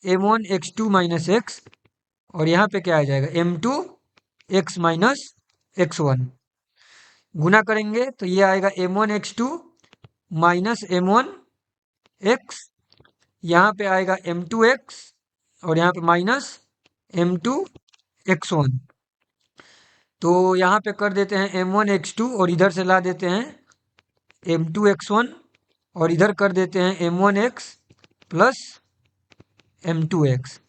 M one X two minus X, और यहाँ पे क्या आ जाएगा, M two X minus X one, गुना करेंगे तो ये आएगा M one X two minus M one X, यहाँ पे आएगा एम टू एक्स, और यहाँ पे minus M two X one. तो यहाँ पे कर देते हैं एम वन एक्स टू, और इधर से ला देते हैं एम टू एक्स वन, और इधर कर देते हैं M one X plus M two X.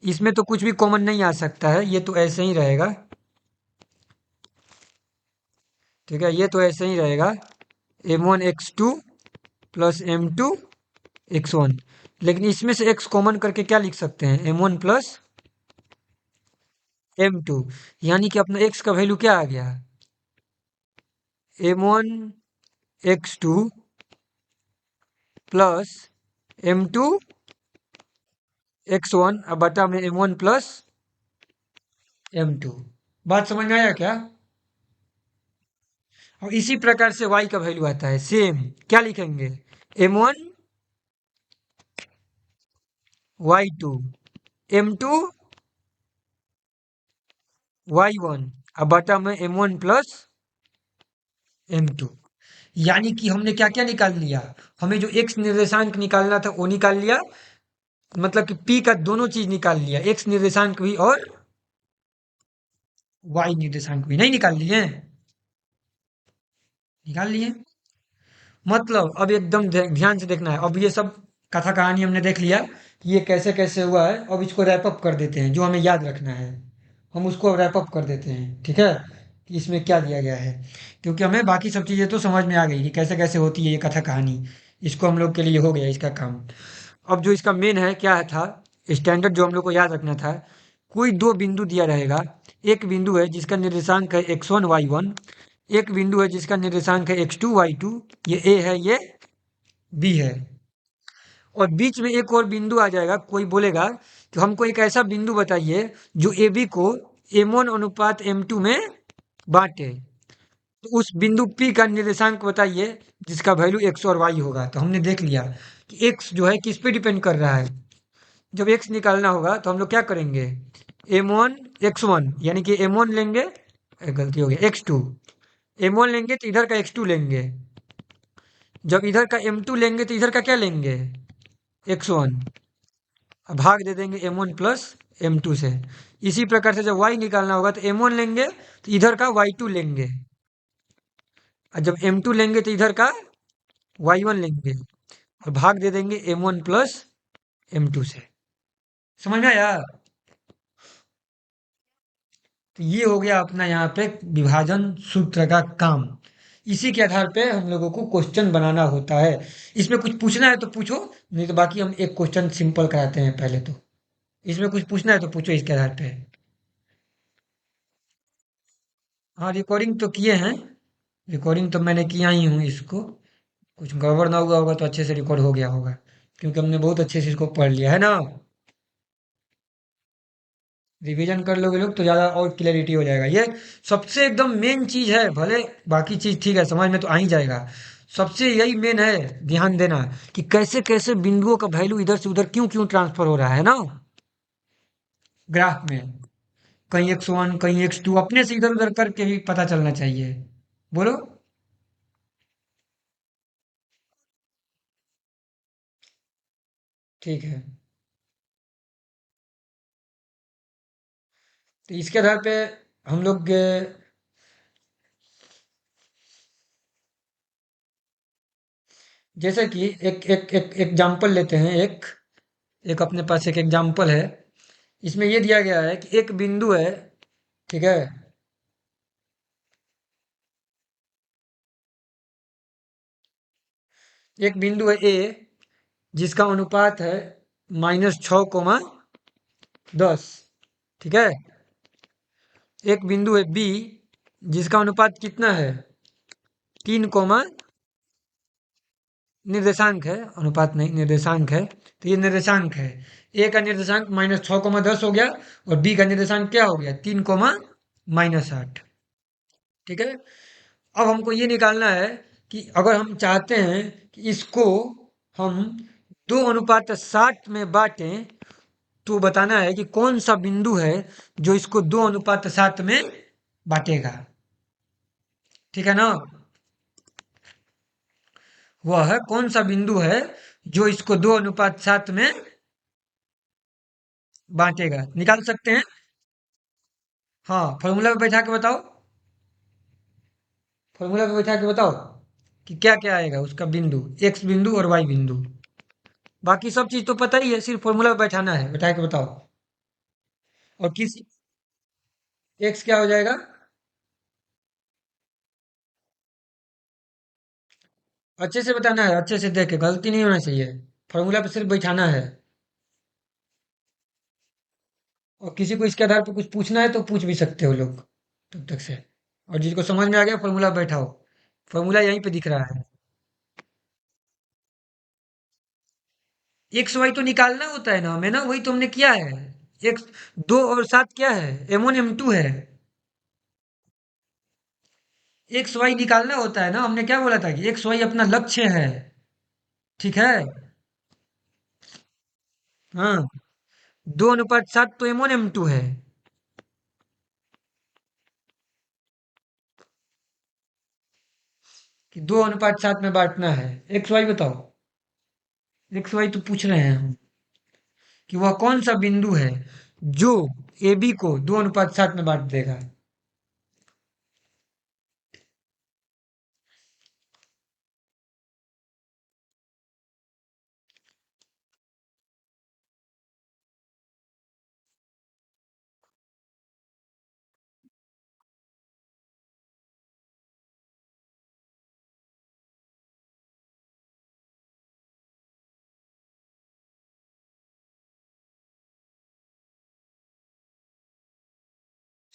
इसमें तो कुछ भी कॉमन नहीं आ सकता है, ये तो ऐसे ही रहेगा, ठीक है, ये तो ऐसे ही रहेगा, M one X two plus M two X one. लेकिन इसमें से एक्स कॉमन करके क्या लिख सकते हैं, M one plus M two, यानी कि अपना एक्स का वैल्यू क्या आ गया, M one X two plus M two X one, अब बटा में M one plus M two. बात समझ में आया क्या। और इसी प्रकार से y का वैल्यू आता है सेम, क्या लिखेंगे, M one Y two, M two Y one, अब बटा में M one plus M two. यानी कि हमने क्या क्या निकाल लिया, हमें जो x निर्देशांक निकालना था वो निकाल लिया, मतलब कि p का दोनों चीज निकाल लिया, x निर्देशांक भी और y निर्देशांक भी, नहीं निकाल लिए, निकाल लिए। मतलब अब एकदम ध्यान से देखना है, अब ये सब कथा कहानी हमने देख लिया कि ये कैसे कैसे हुआ है, अब इसको रैप अप कर देते हैं, जो हमें याद रखना है हम उसको रैप अप कर देते हैं, ठीक है, कि इसमें क्या दिया गया है, क्योंकि हमें बाकी सब चीज़ें तो समझ में आ गई कि कैसे कैसे होती है ये कथा कहानी, इसको हम लोग के लिए हो गया इसका काम। अब जो इसका मेन है क्या था, स्टैंडर्ड जो हम लोग को याद रखना था, कोई दो बिंदु दिया रहेगा, एक बिंदु है जिसका निर्देशांक है एक्स वन वाई वन, एक बिंदु है जिसका निर्देशांक है एक्स टू वाई टू, ये ए है ये बी है, और बीच में एक और बिंदु आ जाएगा, कोई बोलेगा कि हमको एक ऐसा बिंदु बताइए जो ए बी को एम वन अनुपात एम टू में बांटे, तो उस बिंदु P का निर्देशांक बताइए जिसका वैल्यू एक्स और वाई होगा। तो हमने देख लिया कि एक्स जो है किस पे डिपेंड कर रहा है, जब एक्स निकालना होगा तो हम लोग क्या करेंगे, एम वन एक्स वन, यानी कि एम वन लेंगे, गलती हो गया, एक्स टू, एम वन लेंगे तो इधर का एक्स टू लेंगे, जब इधर का एम टू लेंगे तो इधर का क्या लेंगे, एक्स वन, भाग दे देंगे M one plus M two से। इसी प्रकार से जब वाई निकालना होगा तो एम वन लेंगे तो इधर का वाई टू लेंगे, और जब एम टू लेंगे तो इधर का वाई वन लेंगे, और भाग दे देंगे M one plus M two से। समझ में आया। तो ये हो गया अपना यहाँ पे विभाजन सूत्र का काम, इसी के आधार पे हम लोगों को क्वेश्चन बनाना होता है। इसमें कुछ पूछना है तो पूछो, नहीं तो बाकी हम एक क्वेश्चन सिंपल कराते हैं पहले तो। इसमें कुछ पूछना है तो पूछो इसके आधार पे। हाँ रिकॉर्डिंग तो किए हैं, रिकॉर्डिंग तो मैंने किया ही हूँ इसको, कुछ गड़बड़ ना हुआ होगा तो अच्छे से रिकॉर्ड हो गया होगा, क्योंकि हमने बहुत अच्छे से इसको पढ़ लिया है ना। रिवीजन कर लोगे लोग तो ज़्यादा और क्लैरिटी हो जाएगा, ये सबसे एकदम मेन चीज़ है, भले बाकी चीज़ ठीक है समझ में तो आ ही जाएगा, सबसे यही मेन है, ध्यान देना कि कैसे कैसे बिंदुओं का वैल्यू इधर से उधर क्यों क्यों ट्रांसफर हो रहा है ना, ग्राफ में, कहीं एक्स वन कहीं एक्स टू, अपने से इधर उधर करके भी पता चलना चाहिए। बोलो। ठीक है, तो इसके आधार पे हम लोग जैसे कि एक एक एक एग्जाम्पल लेते हैं, एक एक अपने पास एक एग्जाम्पल है, इसमें ये दिया गया है कि एक बिंदु है, ठीक है, एक बिंदु है ए जिसका अनुपात है -6,10। ठीक है। एक बिंदु है बी जिसका अनुपात कितना है 3, निर्देशांक है, अनुपात नहीं निर्देशांक है, तो ये निर्देशांक है। ए का निर्देशांक -6,10 हो गया और बी का निर्देशांक क्या हो गया 3, -8। ठीक है। अब हमको ये निकालना है कि अगर हम चाहते हैं कि इसको हम 2:60 में बांटें, तो बताना है कि कौन सा बिंदु है जो इसको 2:7 में बांटेगा। ठीक है ना। वह कौन सा बिंदु है जो इसको 2:7 में बांटेगा, निकाल सकते हैं। हाँ, फॉर्मूला पे बैठा के बताओ। फॉर्मूला पे बैठा के बताओ कि क्या क्या आएगा उसका बिंदु, एक्स बिंदु और वाई बिंदु। बाकी सब चीज तो पता ही है, सिर्फ फॉर्मूला पे बैठाना है, बैठा के बताओ। और किस एक्स क्या हो जाएगा। अच्छे से बताना है, अच्छे से देख के, गलती नहीं होना चाहिए। फॉर्मूला पे सिर्फ बैठाना है। और किसी को इसके आधार पर कुछ पूछना है तो पूछ भी सकते हो लोग तब तक से। और जिसको समझ में आ गया फॉर्मूला बैठाओ। फॉर्मूला यहीं पे दिख रहा है। एक्स वाई तो निकालना होता है ना हमें, ना वही तो हमने किया है। एक्स 2 और 7 क्या है, M1 M2 है। एक्स वाई निकालना होता है ना, हमने क्या बोला था कि एक्स वाई अपना लक्ष्य है। ठीक है। हाँ, 2:7 तो M1 M2 है। कि 2:7 में बांटना है। एक्स वाई बताओ। एक्स वाई तो पूछ रहे हैं हम कि वह कौन सा बिंदु है जो ए बी को 2:7 में बांट देगा।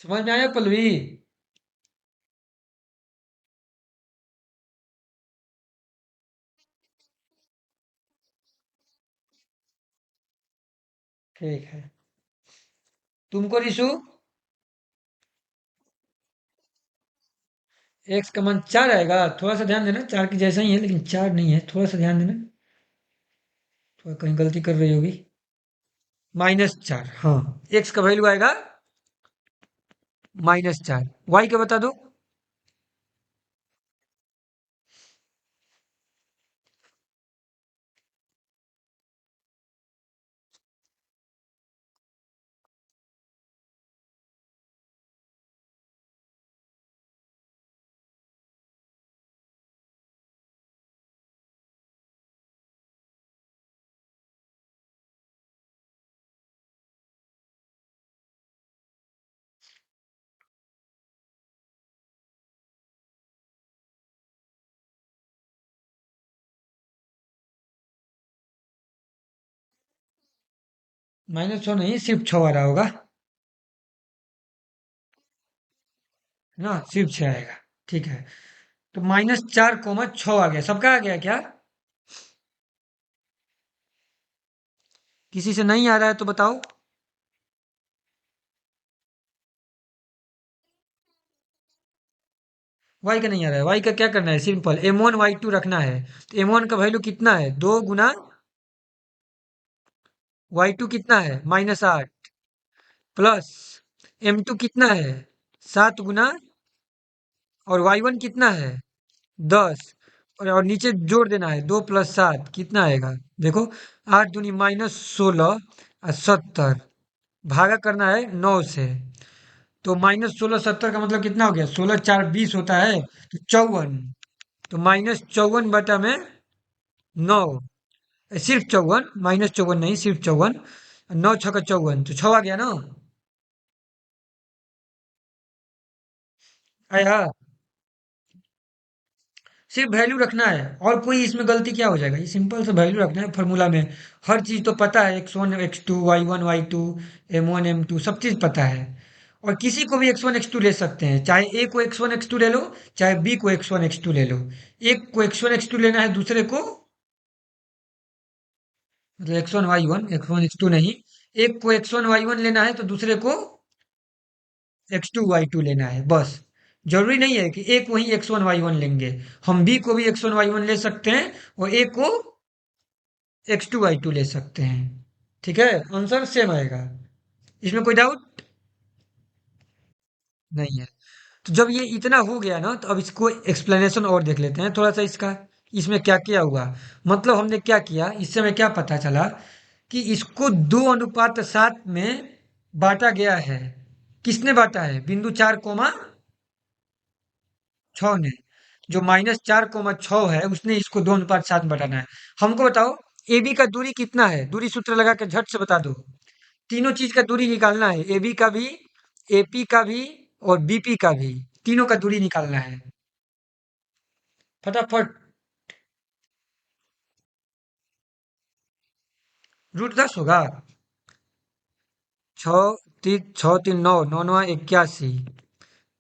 समझ में आया पल्लवी। ठीक है। तुमको रिशु, एक्स का मान 4 आएगा। थोड़ा सा ध्यान देना, 4 की जैसा ही है लेकिन 4 नहीं है, थोड़ा सा ध्यान देना। थोड़ा कहीं गलती कर रही होगी। -4, हाँ। एक्स का वैल्यू आएगा -4। वाई का बता दो। -6 नहीं, सिर्फ 6 आ रहा होगा। है ना, सिर्फ 6 आएगा। ठीक है। तो -4, 6 आ गया, सबका आ गया क्या। किसी से नहीं आ रहा है तो बताओ। वाई का नहीं आ रहा है, वाई का क्या करना है, सिंपल M1 Y2 रखना है। तो M1 का वैल्यू कितना है, 2 गुना Y2 कितना है -8, प्लस M2 कितना है 7 गुना, और Y1 कितना है 10। और नीचे जोड़ देना है, 2 + 7 कितना आएगा देखो। 8 दूनी -16 और 70, भागा करना है 9 से। तो -16 70 का मतलब कितना हो गया, 16 × 4 = 20 होता है, तो 54। तो -54/9, सिर्फ 54, -54 नहीं, सिर्फ 54। 9 × 6 = 54, तो 6 आ गया ना। आया। सिर्फ वैल्यू रखना है, और कोई इसमें गलती क्या हो जाएगा, ये सिंपल से वैल्यू रखना है फॉर्मूला में। हर चीज तो पता है, x1 x2 y1 y2 m1 m2 सब चीज पता है। और किसी को भी x1 x2 ले सकते हैं, चाहे a को x1 x2 ले लो, चाहे b को x1 x2 ले लो। एक को x1 x2 लेना है, दूसरे को मतलब x1 नहीं, एक को x1 y1 लेना है तो दूसरे को x2 y2 लेना है बस। जरूरी नहीं है कि एक वही x1 y1 लेंगे, हम b को भी x1 y1 ले सकते हैं और a को x2 y2 ले सकते हैं। ठीक है, आंसर सेम आएगा। इसमें कोई डाउट नहीं है। तो जब ये इतना हो गया ना, तो अब इसको एक्सप्लेनेशन और देख लेते हैं थोड़ा सा इसका। इसमें क्या क्या हुआ, मतलब हमने क्या किया, इससे हमें क्या पता चला कि इसको 2:7 में बांटा गया है। किसने बांटा है, बिंदु 4,6 ने। जो -4,6 है उसने इसको 2:7 में बांटा है। हमको बताओ, ए बी का दूरी कितना है, दूरी सूत्र लगा के झट से बता दो। तीनों चीज का दूरी निकालना है, ए बी का भी, एपी का भी और बीपी का भी। तीनों का दूरी निकालना है, फटाफट। √10 होगा। 6 3 9, 9 9 81,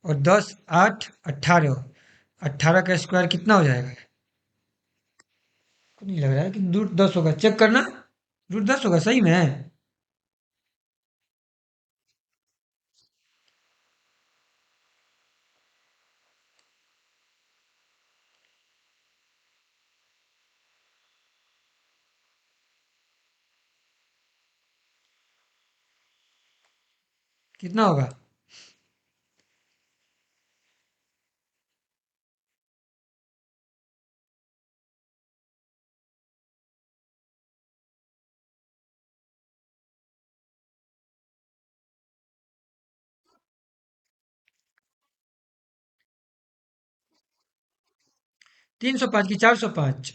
और 10 8 18। 18 का स्क्वायर कितना हो जाएगा, को नहीं लग रहा है कि √10 होगा, चेक करना। √10 होगा सही में। कितना होगा, 305 की 405?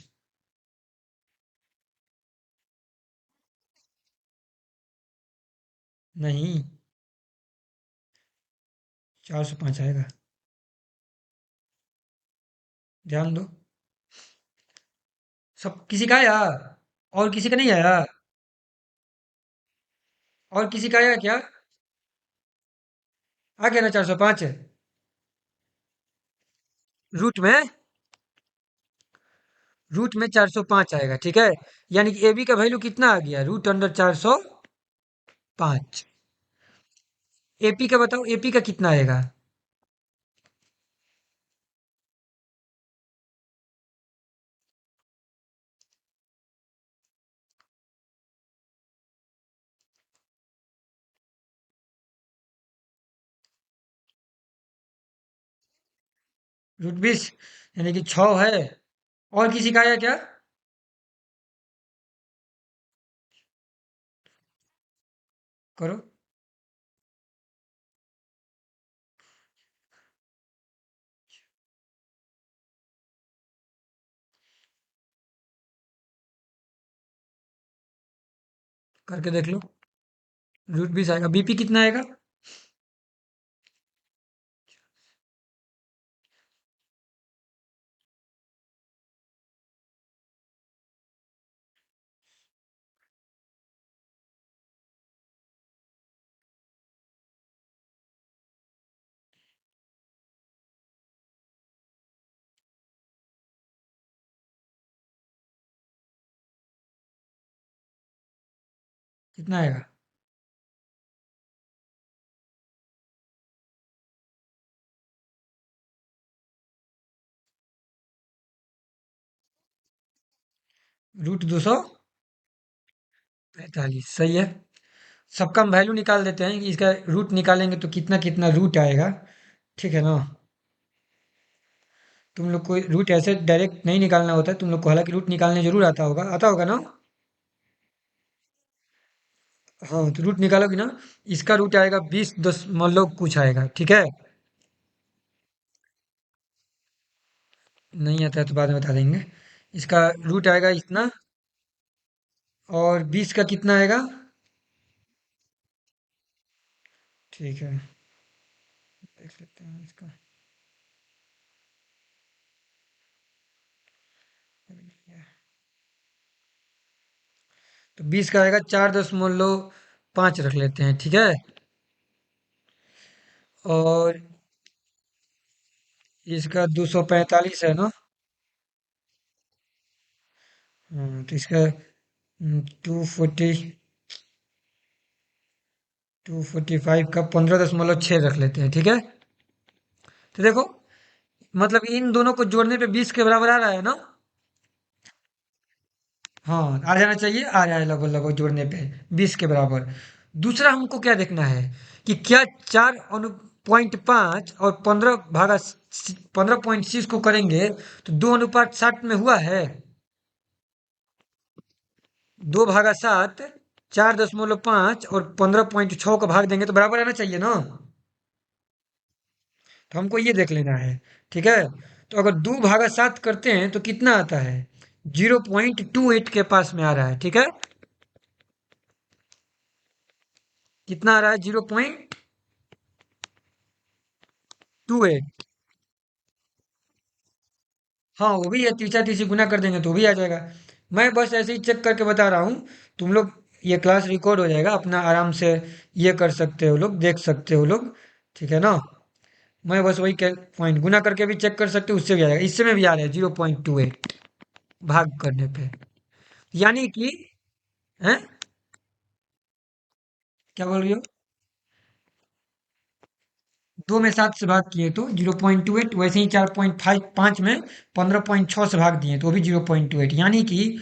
नहीं, 405 आएगा, ध्यान दो। सब किसी का आया, और किसी का नहीं आया, और किसी का आया क्या, आ गया ना 405? रूट में, रूट में 405 आएगा, ठीक है। यानी कि ए बी का वैल्यू कितना आ गया, √405। एपी का बताओ, एपी का कितना आएगा, √20, यानी कि 6 है। और किसी का आया क्या, करो, करके देख लो। √20 आएगा, बीपी कितना आएगा, कितना आएगा, √245, सही है। सबका हम वैल्यू निकाल देते हैं कि इसका रूट निकालेंगे तो कितना कितना रूट आएगा। ठीक है ना, तुम लोग को रूट ऐसे डायरेक्ट नहीं निकालना होता है, तुम लोग को हालांकि रूट निकालने जरूर आता होगा ना। हाँ, तो रूट निकालोगे ना, इसका रूट आएगा 20 दशमलव कुछ आएगा, ठीक है। नहीं आता है तो बाद में बता देंगे। इसका रूट आएगा इतना, और 20 का कितना आएगा, ठीक है, देख लेते हैं इसका। तो 20 का आएगा 4.5 रख लेते हैं, ठीक है। और इसका 245 है ना। तो इसका 245 का 15.6 रख लेते हैं, ठीक है। तो देखो, मतलब इन दोनों को जोड़ने पे 20 के बराबर आ रहा है ना। हाँ, आ जाना चाहिए, आ रहा है लगभग लगभग जोड़ने पे 20 के बराबर। दूसरा हमको क्या देखना है कि क्या 4.5 और 15.6 को करेंगे तो 2:60 में हुआ है। 2/7, 4.5 और 15.6 का भाग देंगे तो बराबर आना चाहिए ना। तो हमको ये देख लेना है, ठीक है। तो अगर 2/7 करते हैं तो कितना आता है, 0.28 के पास में आ रहा है, ठीक है। कितना आ रहा है, 0.28। हाँ, वो भी है, तीसरा तीसरी गुना कर देंगे तो भी आ जाएगा। मैं बस ऐसे ही चेक करके बता रहा हूँ। तुम लोग, ये क्लास रिकॉर्ड हो जाएगा, अपना आराम से ये कर सकते हो लोग, देख सकते हो लोग, ठीक है ना। मैं बस वही पॉइंट गुना करके भी चेक कर सकते हो, उससे भी आ जाएगा, इससे में भी आ रहा है 0.28 भाग करने पे। यानी कि, हैं, क्या बोल रही हो। 2 में 7 से भाग किए तो 0.28, वैसे ही 4.5 में 15.6 से भाग दिए तो वो भी 0.28, यानी कि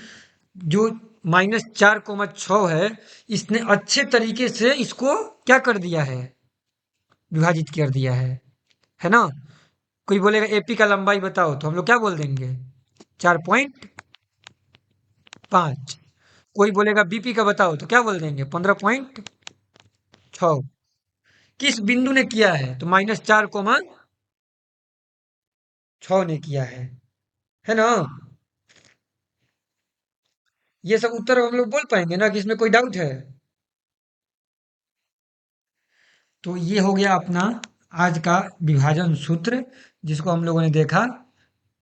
जो -4,6 है, इसने अच्छे तरीके से इसको क्या कर दिया है, विभाजित कर दिया है ना। कोई बोलेगा एपी का लंबाई बताओ तो हम लोग क्या बोल देंगे, 4.5। कोई बोलेगा बीपी का बताओ तो क्या बोल देंगे, 15.6। किस बिंदु ने किया है, तो -4,6 ने किया है ना। ये सब उत्तर हम लोग बोल पाएंगे ना कि इसमें कोई डाउट है। तो ये हो गया अपना आज का विभाजन सूत्र, जिसको हम लोगों ने देखा।